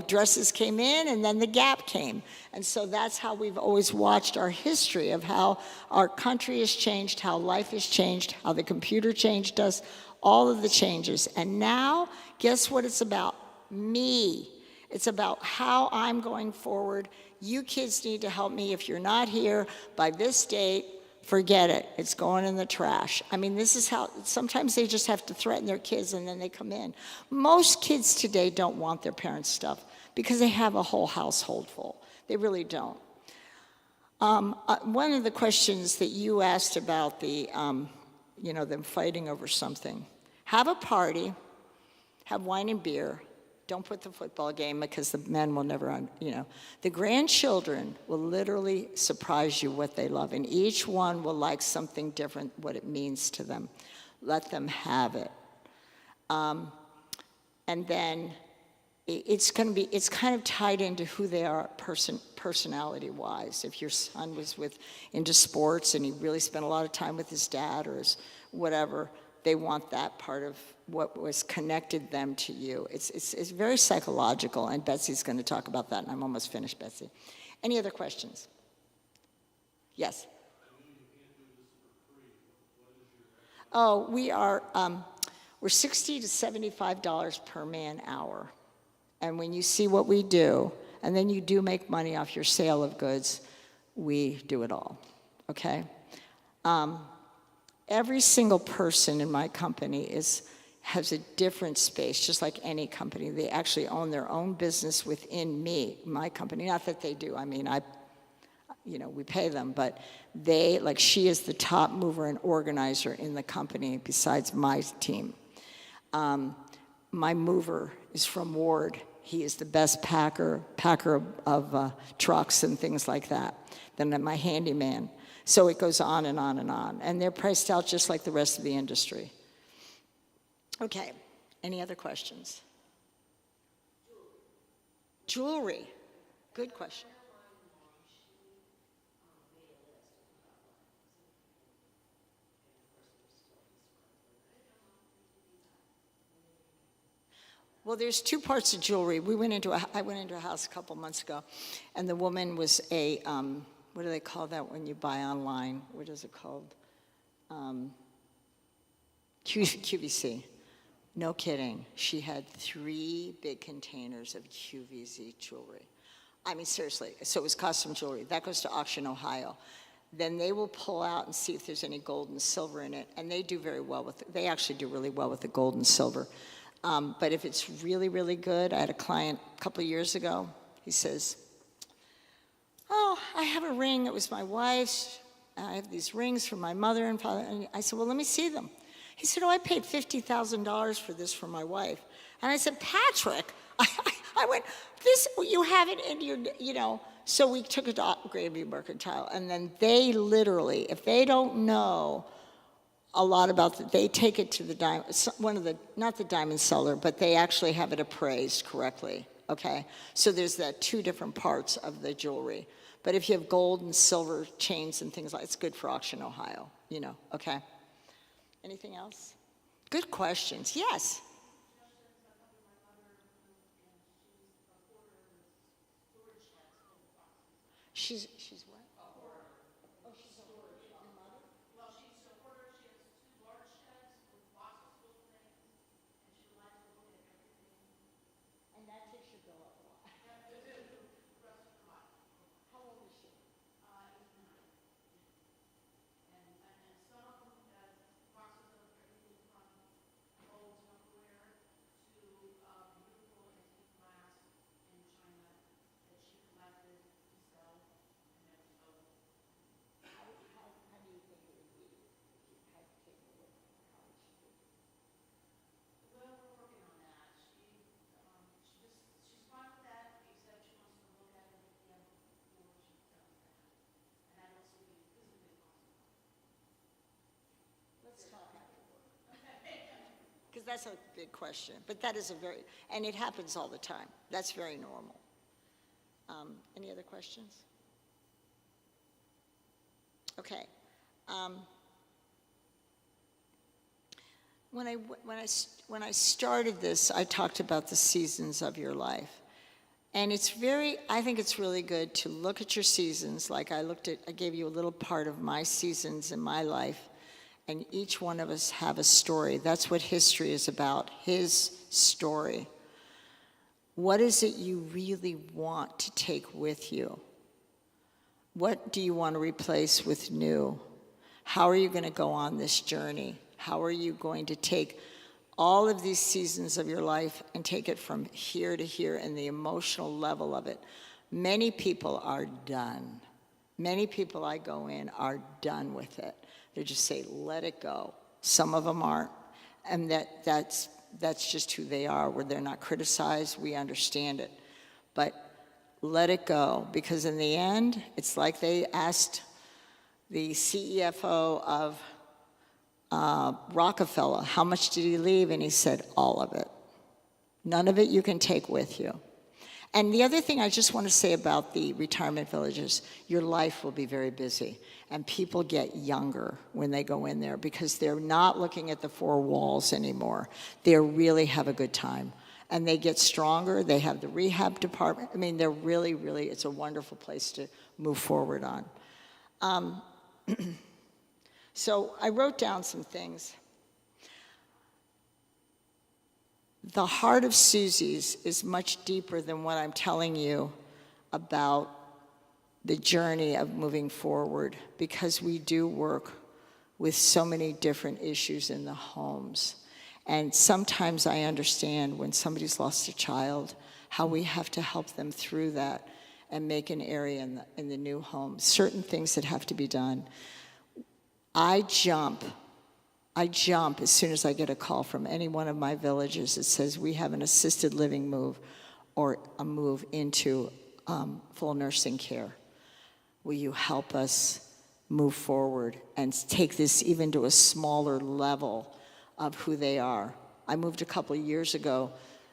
Speaker 3: Dresses came in, and then the Gap came. And so that's how we've always watched our history of how our country has changed, how life has changed, how the computer changed us, all of the changes. And now, guess what it's about? Me. It's about how I'm going forward. You kids need to help me. If you're not here by this date, forget it. It's going in the trash. This is how, sometimes they just have to threaten their kids and then they come in. Most kids today don't want their parents' stuff because they have a whole household full. They really don't. One of the questions that you asked about them fighting over something. Have a party, have wine and beer. Don't put the football game because the men will never, The grandchildren will literally surprise you what they love, and each one will like something different, what it means to them. Let them have it. And then it's kind of tied into who they are personality-wise. If your son was into sports and he really spent a lot of time with his dad or his whatever, they want that part of what was connected them to you. It's very psychological, and Betsy's going to talk about that, and I'm almost finished, Betsy. Any other questions? Yes? Oh, we're $60 to $75 per man hour. And when you see what we do, and then you do make money off your sale of goods, we do it all, okay? Every single person in my company has a different space, just like any company. They actually own their own business within my company. Not that they do. We pay them, but she is the top mover and organizer in the company besides my team. My mover is from Ward. He is the best packer of trucks and things like that. Then my handyman. So it goes on and on and on. And they're priced out just like the rest of the industry. Okay, any other questions? Jewelry. Good question. Well, there's two parts of jewelry. I went into a house a couple months ago, and the woman was a, what do they call that when you buy online? What is it called? QVC. No kidding. She had 3 big containers of QVC jewelry. I mean, seriously. So it was custom jewelry. That goes to Auction Ohio. Then they will pull out and see if there's any gold and silver in it, and they do very well with it. They actually do really well with the gold and silver. But if it's really, really good, I had a client a couple of years ago. He says, oh, I have a ring. It was my wife's. I have these rings from my mother and father. And I said, well, let me see them. He said, oh, I paid $50,000 for this for my wife. And I said, Patrick, I went, this, you have it in your, you know. So we took it to Gravy Mercantile. And then they literally, if they don't know a lot about it, they take it to the diamond, one of the, not the diamond seller, but they actually have it appraised correctly, okay? So there's that 2 different parts of the jewelry. But if you have gold and silver chains and things like, it's good for Auction Ohio, you know, okay? Anything else? Good questions, yes. She's what? Oh, she's a hoarder. Your mother? Well, she's a hoarder. She has 2 large sheds with boxes full of things, and she likes to look at everything. And that takes your bill up a lot. How old is she? 89. And some of them have boxes of everything from old Tupperware to beautiful antique glass in China that she collected to sell. How do you think it would be if you had to take a look? How would she do? Well, we're working on that. She's fine with that, except she wants to look at it again before she does that. And I don't see it physically possible. Let's talk after work. Because that's a big question. But that is a very, and it happens all the time. That's very normal. Any other questions? Okay. When I started this, I talked about the seasons of your life. And it's very, I think it's really good to look at your seasons. Like I gave you a little part of my seasons in my life. And each one of us have a story. That's what history is about, his story. What is it you really want to take with you? What do you want to replace with new? How are you going to go on this journey? How are you going to take all of these seasons of your life and take it from here to here and the emotional level of it? Many people are done. Many people I go in are done with it. They just say, let it go. Some of them aren't. And that's just who they are, where they're not criticized. We understand it. But let it go, because in the end, it's like they asked the CFO of Rockefeller, how much did he leave? And he said, all of it. None of it you can take with you. And the other thing I just want to say about the retirement villages, your life will be very busy. And people get younger when they go in there because they're not looking at the 4 walls anymore. They really have a good time. And they get stronger. They have the rehab department. I mean, they're really, really, it's a wonderful place to move forward on. So I wrote down some things. The heart of Susie's is much deeper than what I'm telling you about the journey of moving forward, because we do work with so many different issues in the homes. And sometimes I understand when somebody's lost a child, how we have to help them through that and make an area in the new home. Certain things that have to be done. I jump as soon as I get a call from any one of my villages that says we have an assisted living move or a move into full nursing care. Will you help us move forward and take this even to a smaller level of who they are? I moved a couple of years ago,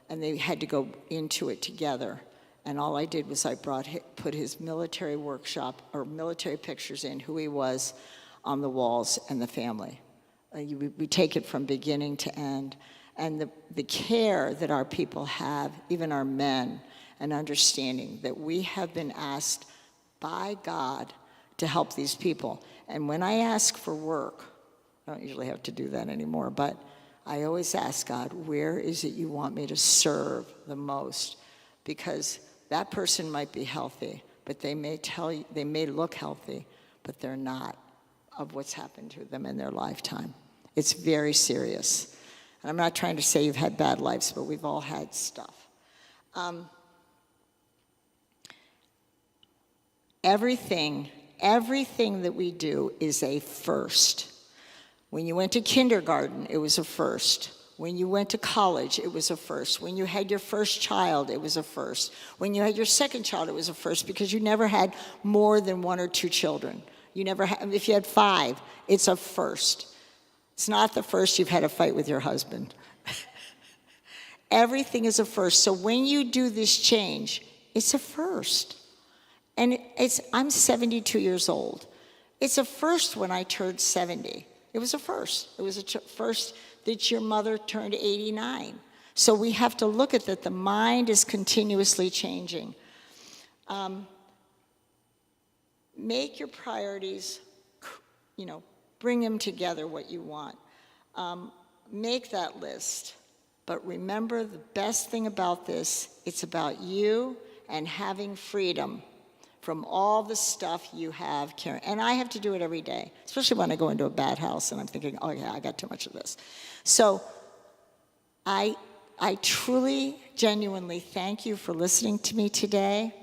Speaker 3: and they had to go into it together. And all I did was I put his military workshop or military pictures in, who he was, on the walls, and the family. We take it from beginning to end. And the care that our people have, even our men, and understanding that we have been asked by God to help these people. And when I ask for work, I don't usually have to do that anymore, but I always ask God, where is it you want me to serve the most? Because that person might be healthy, but they may tell you, they may look healthy, but they're not, of what's happened to them in their lifetime. It's very serious. And I'm not trying to say you've had bad lives, but we've all had stuff. Everything that we do is a first. When you went to kindergarten, it was a first. When you went to college, it was a first. When you had your first child, it was a first. When you had your second child, it was a first, because you never had more than 1 or 2 children. You never had, if you had 5, it's a first. It's not the first you've had a fight with your husband. Everything is a first. So when you do this change, it's a first. And I'm 72 years old. It's a first when I turned 70. It was a first. It was a first that your mother turned 89. So we have to look at that. The mind is continuously changing. Make your priorities, bring them together what you want. Make that list. But remember, the best thing about this, it's about you and having freedom from all the stuff you have carrying. And I have to do it every day, especially when I go into a bad house and I'm thinking, oh yeah, I got too much of this. So I truly, genuinely thank you for listening to me today.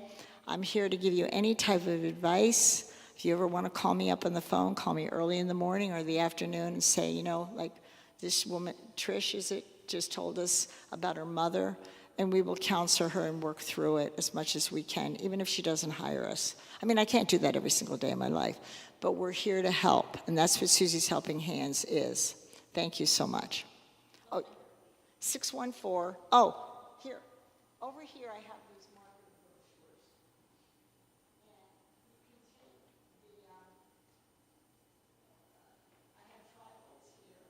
Speaker 3: I'm here to give you any type of advice. If you ever want to call me up on the phone, call me early in the morning or the afternoon and say, like this woman, Trish, just told us about her mother, and we will counsel her and work through it as much as we can, even if she doesn't hire us. I mean, I can't do that every single day of my life, but we're here to help, and that's what Susie's Helping Hands is. Thank you so much. Oh, 614, here. Over here I have these marker brochures. And you can take I have trifolds here.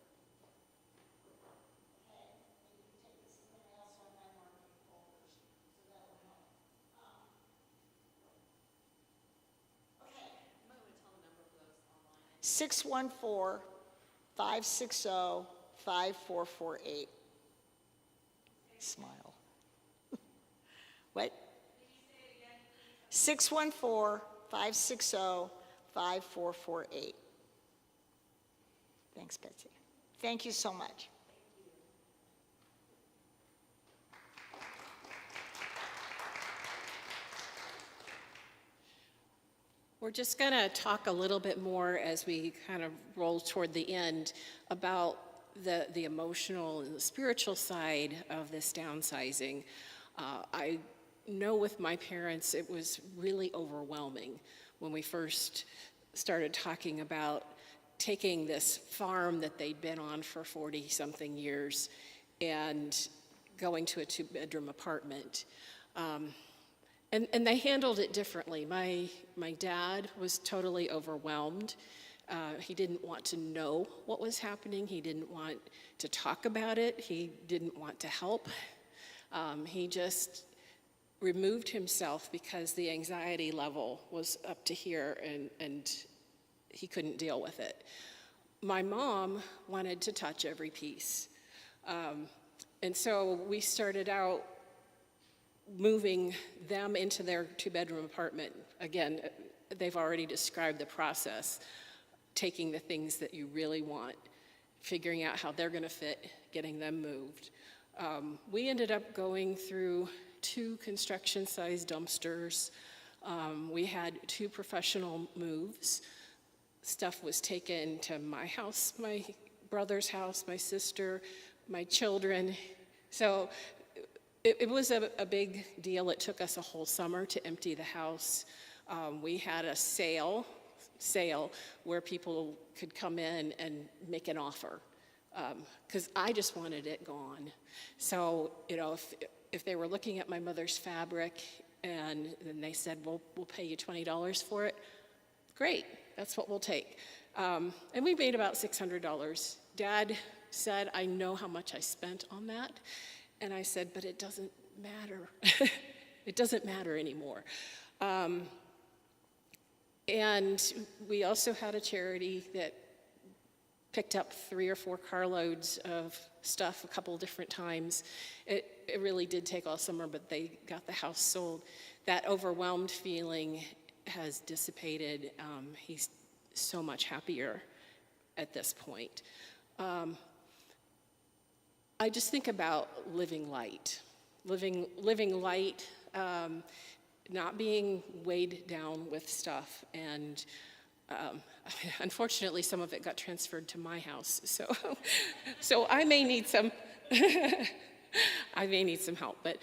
Speaker 3: Okay, and you can take this, and I also have my marketing folders, so that will help. Okay. You might want to tell the number for those online. 614-560-5448. Smile. What? 614-560-5448. Thanks, Betsy. Thank you so much.
Speaker 2: We're just going to talk a little bit more as we kind of roll toward the end about the emotional and the spiritual side of this downsizing. I know with my parents it was really overwhelming when we first started talking about taking this farm that they'd been on for 40-something years and going to a 2-bedroom apartment. And they handled it differently. My dad was totally overwhelmed. He didn't want to know what was happening. He didn't want to talk about it. He didn't want to help. He just removed himself because the anxiety level was up to here and he couldn't deal with it. My mom wanted to touch every piece. And so we started out moving them into their 2-bedroom apartment. Again, they've already described the process, taking the things that you really want, figuring out how they're gonna fit, getting them moved. We ended up going through 2 construction-sized dumpsters. We had 2 professional moves. Stuff was taken to my house, my brother's house, my sister, my children. So it was a big deal. It took us a whole summer to empty the house. We had a sale where people could come in and make an offer, because I just wanted it gone. So, if they were looking at my mother's fabric and then they said, we'll pay you $20 for it, great, that's what we'll take. And we made about $600. Dad said, I know how much I spent on that. And I said, but it doesn't matter. It doesn't matter anymore. And we also had a charity that picked up 3 or 4 carloads of stuff a couple different times. It really did take all summer, but they got the house sold. That overwhelmed feeling has dissipated. He's so much happier at this point. I just think about living light, not being weighed down with stuff, and unfortunately, some of it got transferred to my house, so I may need some. I may need some help, but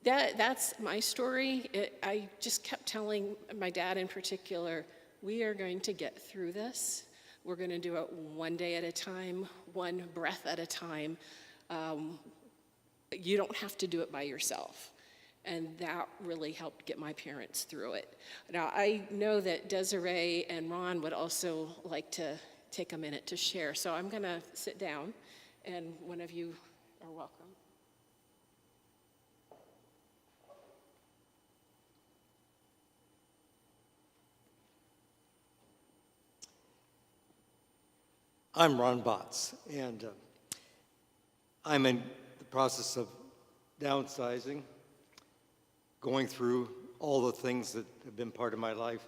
Speaker 2: that's my story. I just kept telling my dad in particular, we are going to get through this. We're going to do it one day at a time, one breath at a time. You don't have to do it by yourself. And that really helped get my parents through it. Now, I know that Desiree and Ron would also like to take a minute to share. So I'm going to sit down, and one of you are welcome.
Speaker 6: I'm Ron Botts, and I'm in the process of downsizing, going through all the things that have been part of my life,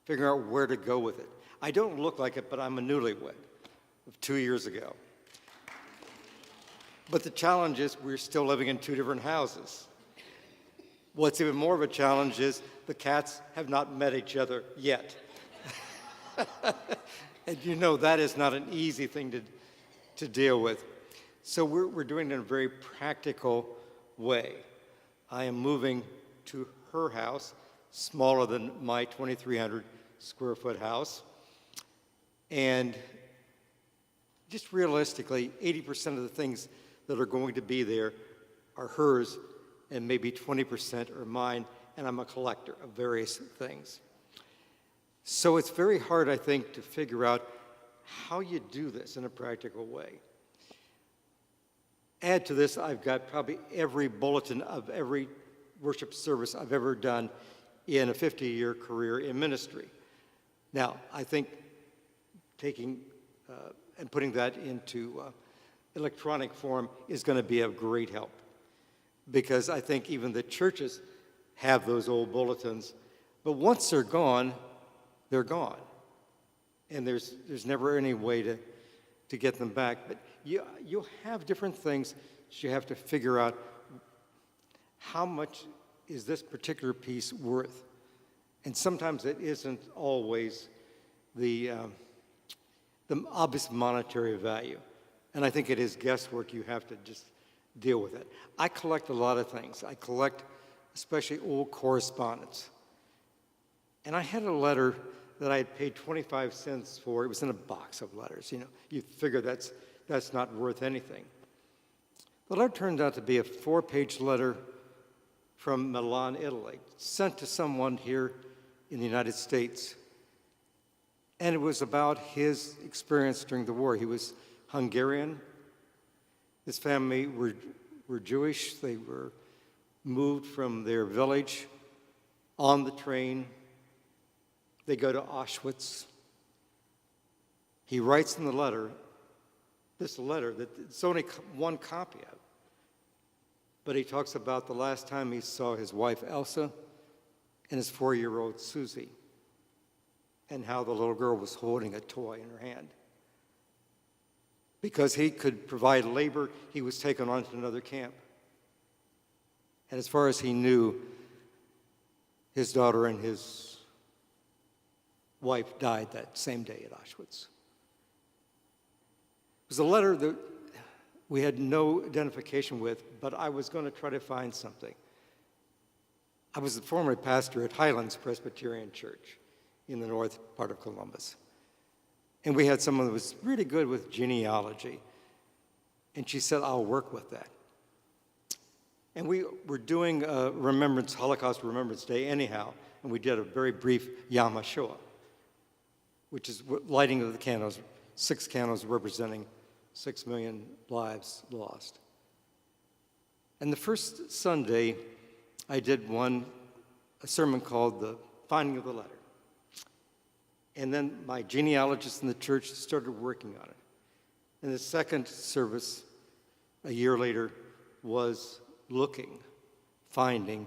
Speaker 6: figuring out where to go with it. I don't look like it, but I'm a newlywed of 2 years ago. But the challenge is we're still living in 2 different houses. What's even more of a challenge is the cats have not met each other yet. And you know that is not an easy thing to deal with. So we're doing it in a very practical way. I am moving to her house, smaller than my 2,300 square foot house. And just realistically, 80% of the things that are going to be there are hers, and maybe 20% are mine, and I'm a collector of various things. So it's very hard, I think, to figure out how you do this in a practical way. Add to this, I've got probably every bulletin of every worship service I've ever done in a 50-year career in ministry. Now, I think taking and putting that into electronic form is going to be of great help, because I think even the churches have those old bulletins, but once they're gone, and there's never any way to get them back. But you'll have different things that you have to figure out. How much is this particular piece worth? And sometimes it isn't always the obvious monetary value. And I think it is guesswork. You have to just deal with it. I collect a lot of things. I collect especially old correspondence. And I had a letter that I had paid 25 cents for. It was in a box of letters. You know, you figure that's not worth anything. The letter turned out to be a 4-page letter from Milan, Italy, sent to someone here in the United States. And it was about his experience during the war. He was Hungarian. His family were Jewish. They were moved from their village on the train. They go to Auschwitz. He writes in the letter, this letter that it's only one copy of, but he talks about the last time he saw his wife Elsa and his 4-year-old Susie, and how the little girl was holding a toy in her hand. Because he could provide labor, he was taken on to another camp. And as far as he knew, his daughter and his wife died that same day at Auschwitz. It was a letter that we had no identification with, but I was going to try to find something. I was the former pastor at Highlands Presbyterian Church in the north part of Columbus. And we had someone that was really good with genealogy. And she said, I'll work with that. And we were doing a Holocaust Remembrance Day anyhow, and we did a very brief Yom HaShoah, which is lighting of the candles, 6 candles representing 6 million lives lost. And the first Sunday, I did a sermon called The Finding of the Letter. And then my genealogist in the church started working on it. And the second service, a year later, was looking, finding,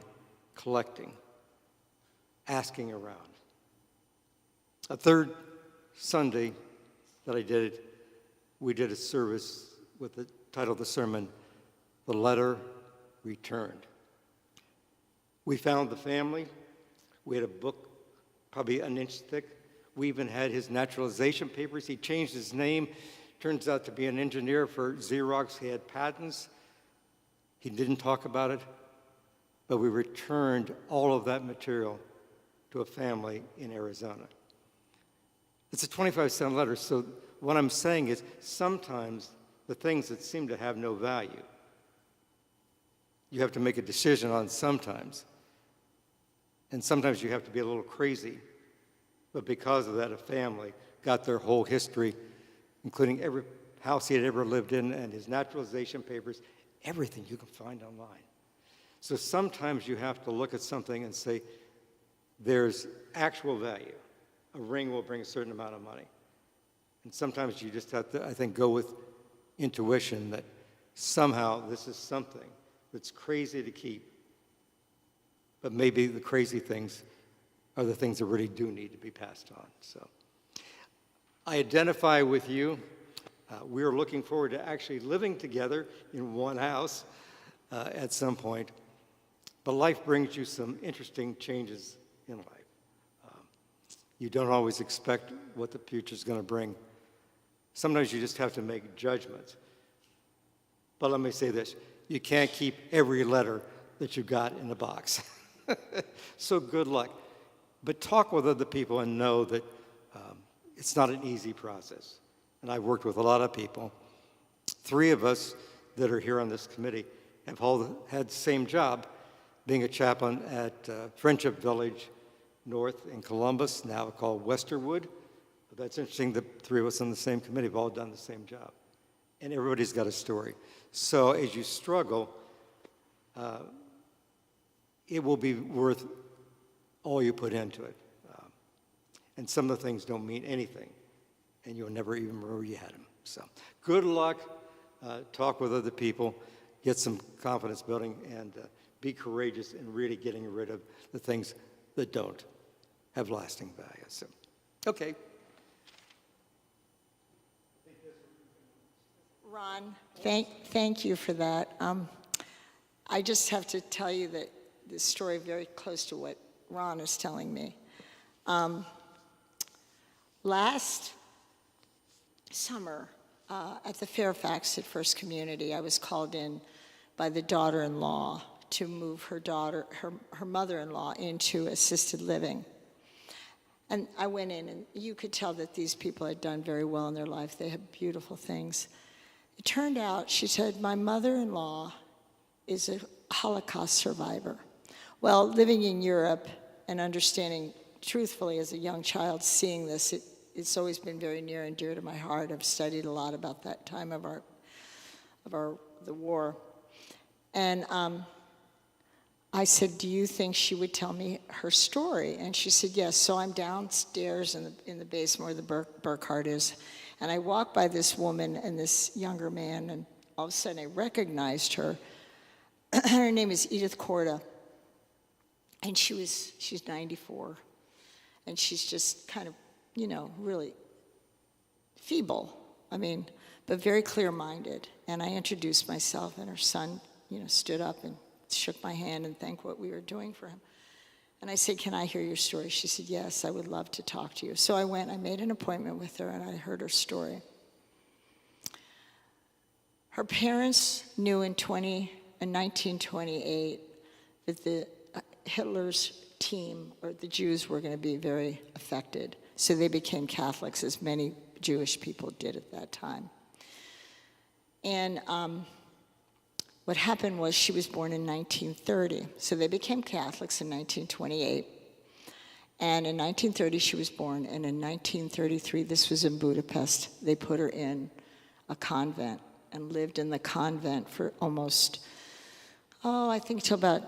Speaker 6: collecting, asking around. A third Sunday that I did it, we did a service with the title of the sermon, The Letter Returned. We found the family. We had a book probably an inch thick. We even had his naturalization papers. He changed his name. Turns out to be an engineer for Xerox. He had patents. He didn't talk about it, but we returned all of that material to a family in Arizona. It's a 25-cent letter, so what I'm saying is sometimes the things that seem to have no value, you have to make a decision on sometimes. And sometimes you have to be a little crazy. But because of that, a family got their whole history, including every house he had ever lived in and his naturalization papers, everything you can find online. So sometimes you have to look at something and say, there's actual value. A ring will bring a certain amount of money. And sometimes you just have to, I think, go with intuition that somehow this is something that's crazy to keep, but maybe the crazy things are the things that really do need to be passed on. So I identify with you. We are looking forward to actually living together in one house at some point. But life brings you some interesting changes in life. You don't always expect what the future is going to bring. Sometimes you just have to make judgments. But let me say this. You can't keep every letter that you got in the box. So good luck. But talk with other people and know that it's not an easy process. And I've worked with a lot of people. 3 of us that are here on this committee have all had the same job, being a chaplain at Friendship Village North in Columbus, now called Westerwood. But that's interesting, the 3 of us on the same committee have all done the same job. And everybody's got a story. So as you struggle, it will be worth all you put into it. And some of the things don't mean anything, and you'll never even remember you had them. So good luck. Talk with other people. Get some confidence building, and be courageous in really getting rid of the things that don't have lasting value. So, okay.
Speaker 3: Ron, thank you for that. I just have to tell you that this story very close to what Ron is telling me. Last summer at the Fairfax at First Community, I was called in by the daughter-in-law to move her mother-in-law into assisted living. And I went in, and you could tell that these people had done very well in their life. They had beautiful things. It turned out, she said, my mother-in-law is a Holocaust survivor. Well, living in Europe and understanding truthfully as a young child, seeing this, it's always been very near and dear to my heart. I've studied a lot about that time of the war. And I said, do you think she would tell me her story? And she said, yes. So I'm downstairs in the basement where the Burkhardt is. And I walked by this woman and this younger man, and all of a sudden I recognized her. Her name is Edith Korda. And she's 94. And she's just kind of, really feeble. But very clear-minded. And I introduced myself, and her son, stood up and shook my hand and thanked what we were doing for him. And I said, can I hear your story? She said, yes, I would love to talk to you. So I went, I made an appointment with her, and I heard her story. Her parents knew in 1928 that Hitler's team, or the Jews, were going to be very affected. So they became Catholics, as many Jewish people did at that time. And what happened was she was born in 1930. So they became Catholics in 1928. And in 1930 she was born, and in 1933, this was in Budapest, they put her in a convent and lived in the convent for almost, I think till about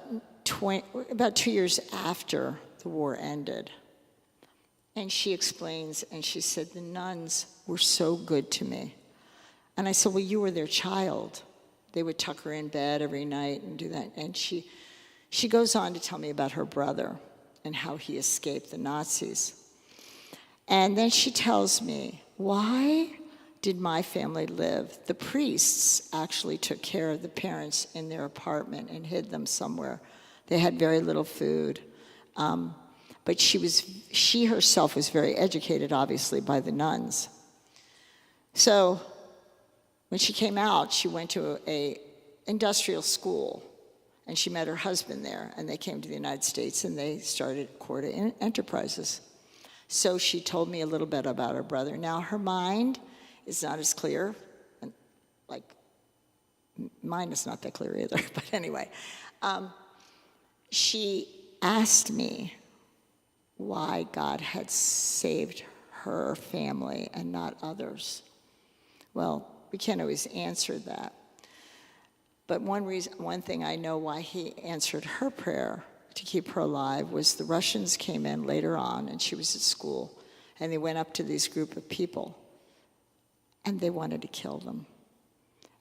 Speaker 3: 2 years after the war ended. And she explains, and she said, the nuns were so good to me. And I said, well, you were their child. They would tuck her in bed every night and do that. And she goes on to tell me about her brother and how he escaped the Nazis. And then she tells me, why did my family live? The priests actually took care of the parents in their apartment and hid them somewhere. They had very little food. But she herself was very educated, obviously, by the nuns. So when she came out, she went to a industrial school, and she met her husband there, and they came to the United States, and they started Corda Enterprises. So she told me a little bit about her brother. Now, her mind is not as clear, and like, mine is not that clear either, but anyway. She asked me why God had saved her family and not others. Well, we can't always answer that. But one thing I know why he answered her prayer to keep her alive was the Russians came in later on, and she was at school, and they went up to this group of people, and they wanted to kill them.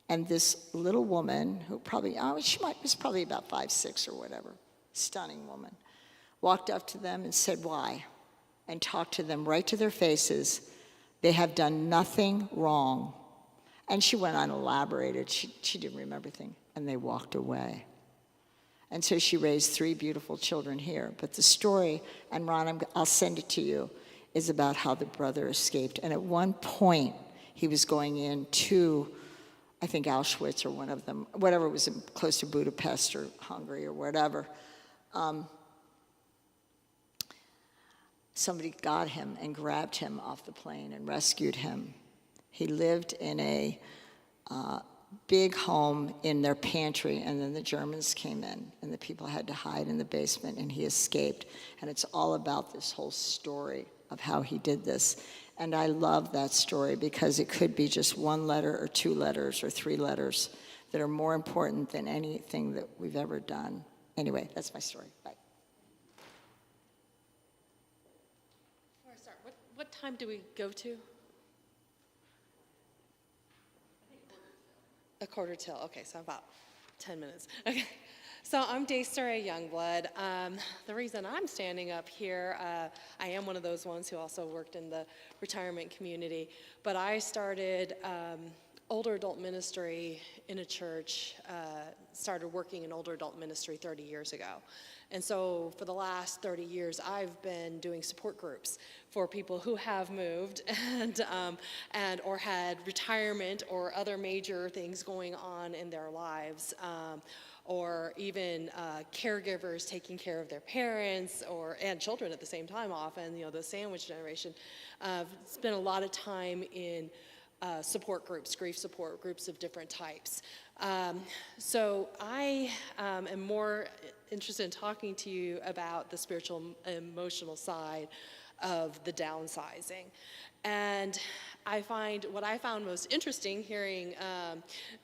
Speaker 3: And this little woman, who was probably about 5'6" or whatever, stunning woman, walked up to them and said, why? And talked to them right to their faces. They have done nothing wrong. And she went on, elaborated. She didn't remember anything. And they walked away. And so she raised 3 beautiful children here. But the story, and Ron, I'll send it to you, is about how the brother escaped. And at one point, he was going into, I think, Auschwitz or one of them, whatever was close to Budapest or Hungary or whatever. Somebody got him and grabbed him off the plane and rescued him. He lived in a big home in their pantry, and then the Germans came in, and the people had to hide in the basement, and he escaped. And it's all about this whole story of how he did this. And I love that story because it could be just 1 letter or 2 letters or 3 letters that are more important than anything that we've ever done. Anyway, that's my story. Bye.
Speaker 2: Before I start, what time do we go to? 1:45. Okay, so about 10 minutes. Okay, so I'm Desiree Youngblood. The reason I'm standing up here, I am one of those ones who also worked in the retirement community, but I started older adult ministry in a church, started working in older adult ministry 30 years ago. And so for the last 30 years, I've been doing support groups for people who have moved and or had retirement or other major things going on in their lives, or even caregivers taking care of their parents and children at the same time often, the sandwich generation. Spent a lot of time in support groups, grief support groups of different types. So I am more interested in talking to you about the spiritual, emotional side of the downsizing. And what I found most interesting hearing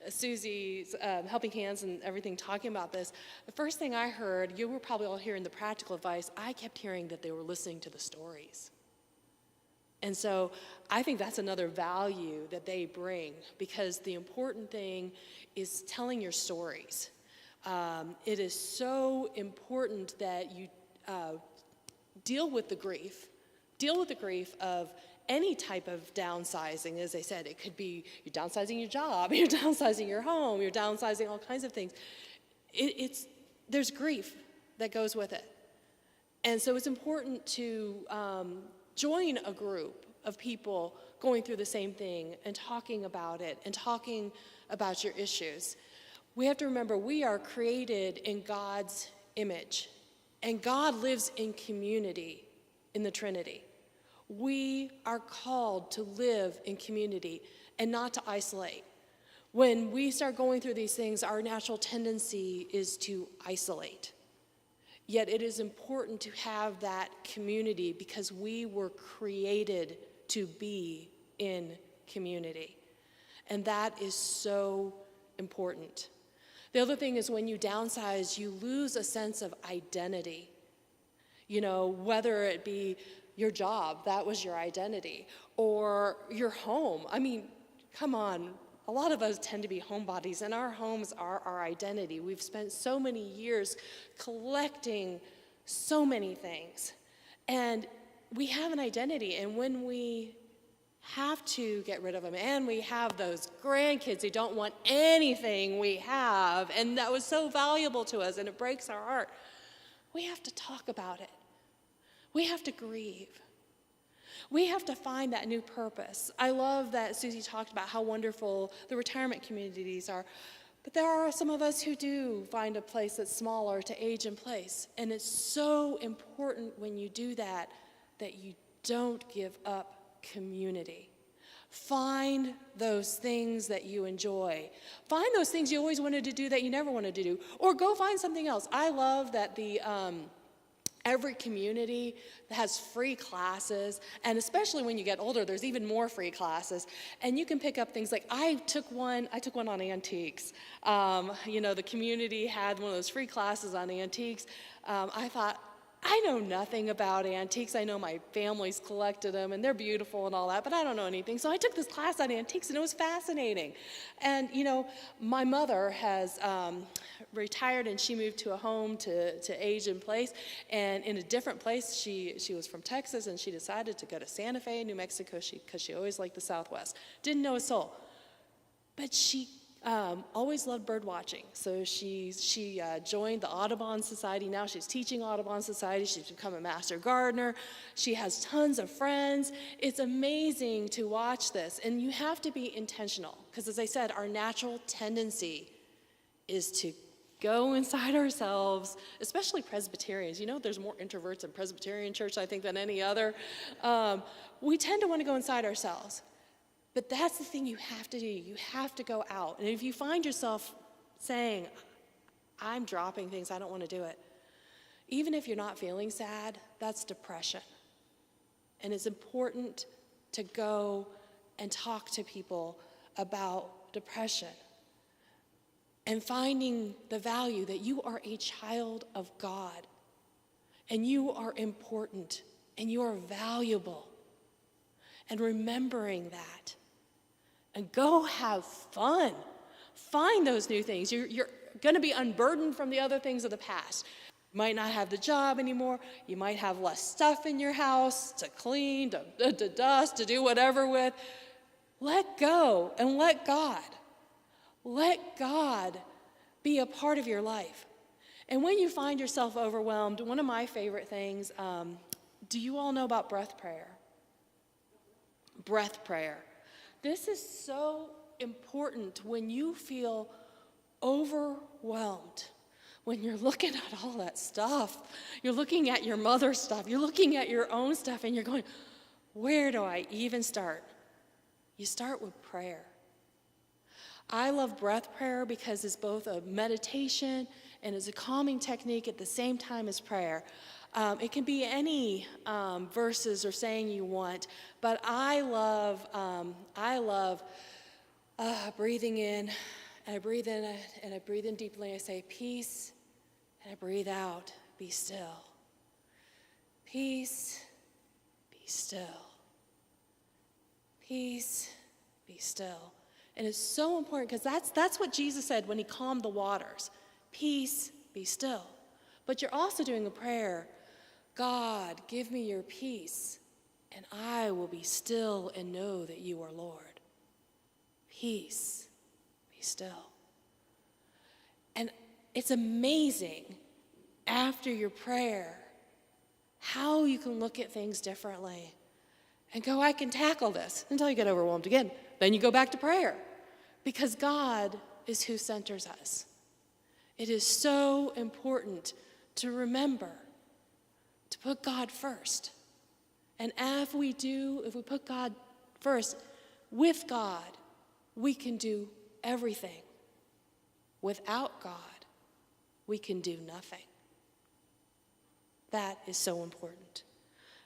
Speaker 2: Susie's Helping Hands and everything talking about this, the first thing I heard, you were probably all hearing the practical advice, I kept hearing that they were listening to the stories. And so I think that's another value that they bring, because the important thing is telling your stories. It is so important that you deal with the grief of any type of downsizing. As I said, it could be you're downsizing your job, you're downsizing your home, you're downsizing all kinds of things. There's grief that goes with it. And so it's important to join a group of people going through the same thing and talking about it and talking about your issues. We have to remember we are created in God's image, and God lives in community in the Trinity. We are called to live in community and not to isolate. When we start going through these things, our natural tendency is to isolate. Yet it is important to have that community because we were created to be in community. And that is so important. The other thing is when you downsize, you lose a sense of identity. Whether it be your job, that was your identity, or your home. I mean, come on. A lot of us tend to be homebodies, and our homes are our identity. We've spent so many years collecting so many things, and we have an identity, and when we have to get rid of them, and we have those grandkids who don't want anything we have, and that was so valuable to us, and it breaks our heart, we have to talk about it. We have to grieve. We have to find that new purpose. I love that Susie talked about how wonderful the retirement communities are, but there are some of us who do find a place that's smaller to age in place, and it's so important when you do that that you don't give up community. Find those things that you enjoy. Find those things you always wanted to do that you never wanted to do, or go find something else. I love that every community has free classes, and especially when you get older, there's even more free classes. And you can pick up things like, I took one on antiques. The community had one of those free classes on antiques. I thought, I know nothing about antiques. I know my family's collected them, and they're beautiful and all that, but I don't know anything. So I took this class on antiques, and it was fascinating. And, my mother has retired, and she moved to a home to age in place. And in a different place, she was from Texas, and she decided to go to Santa Fe, New Mexico, because she always liked the Southwest. Didn't know a soul. But she always loved bird watching. So she joined the Audubon Society. Now she's teaching Audubon Society. She's become a master gardener. She has tons of friends. It's amazing to watch this. And you have to be intentional, because as I said, our natural tendency is to go inside ourselves, especially Presbyterians. There's more introverts in Presbyterian church, I think, than any other. We tend to want to go inside ourselves. But that's the thing you have to do. You have to go out. And if you find yourself saying, I'm dropping things, I don't want to do it, even if you're not feeling sad, that's depression. And it's important to go and talk to people about depression and finding the value that you are a child of God, and you are important, and you are valuable, and remembering that. And go have fun. Find those new things. You're going to be unburdened from the other things of the past. You might not have the job anymore. You might have less stuff in your house to clean, to dust, to do whatever with. Let go and let God. Let God be a part of your life. And when you find yourself overwhelmed, one of my favorite things, do you all know about breath prayer? Breath prayer. This is so important when you feel overwhelmed, when you're looking at all that stuff. You're looking at your mother's stuff. You're looking at your own stuff, and you're going, where do I even start? You start with prayer. I love breath prayer because it's both a meditation and it's a calming technique at the same time as prayer. It can be any verses or saying you want, but I love breathing in, and I breathe in, and I breathe in deeply, and I say, peace, and I breathe out, be still. Peace, be still. Peace, be still. And it's so important, because that's what Jesus said when he calmed the waters. Peace, be still. But you're also doing a prayer. God, give me your peace, and I will be still and know that you are Lord. Peace, be still. And it's amazing after your prayer how you can look at things differently and go, I can tackle this, until you get overwhelmed again. Then you go back to prayer, because God is who centers us. It is so important to remember to put God first. And if we put God first, with God, we can do everything. Without God, we can do nothing. That is so important.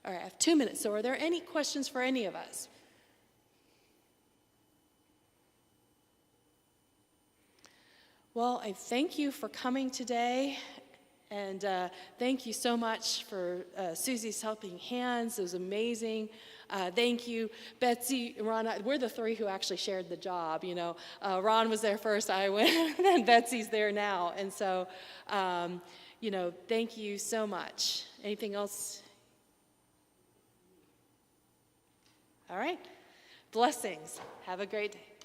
Speaker 2: All right, I have 2 minutes, so are there any questions for any of us? Well, I thank you for coming today
Speaker 7: And thank you so much for Susie's helping hands. It was amazing. Thank you, Betsy, Ron. We're the three who actually shared the job. You know, Ron was there first, I went, and Betsy's there now. And so, you know, thank you so much. Anything else? All right. Blessings. Have a great day.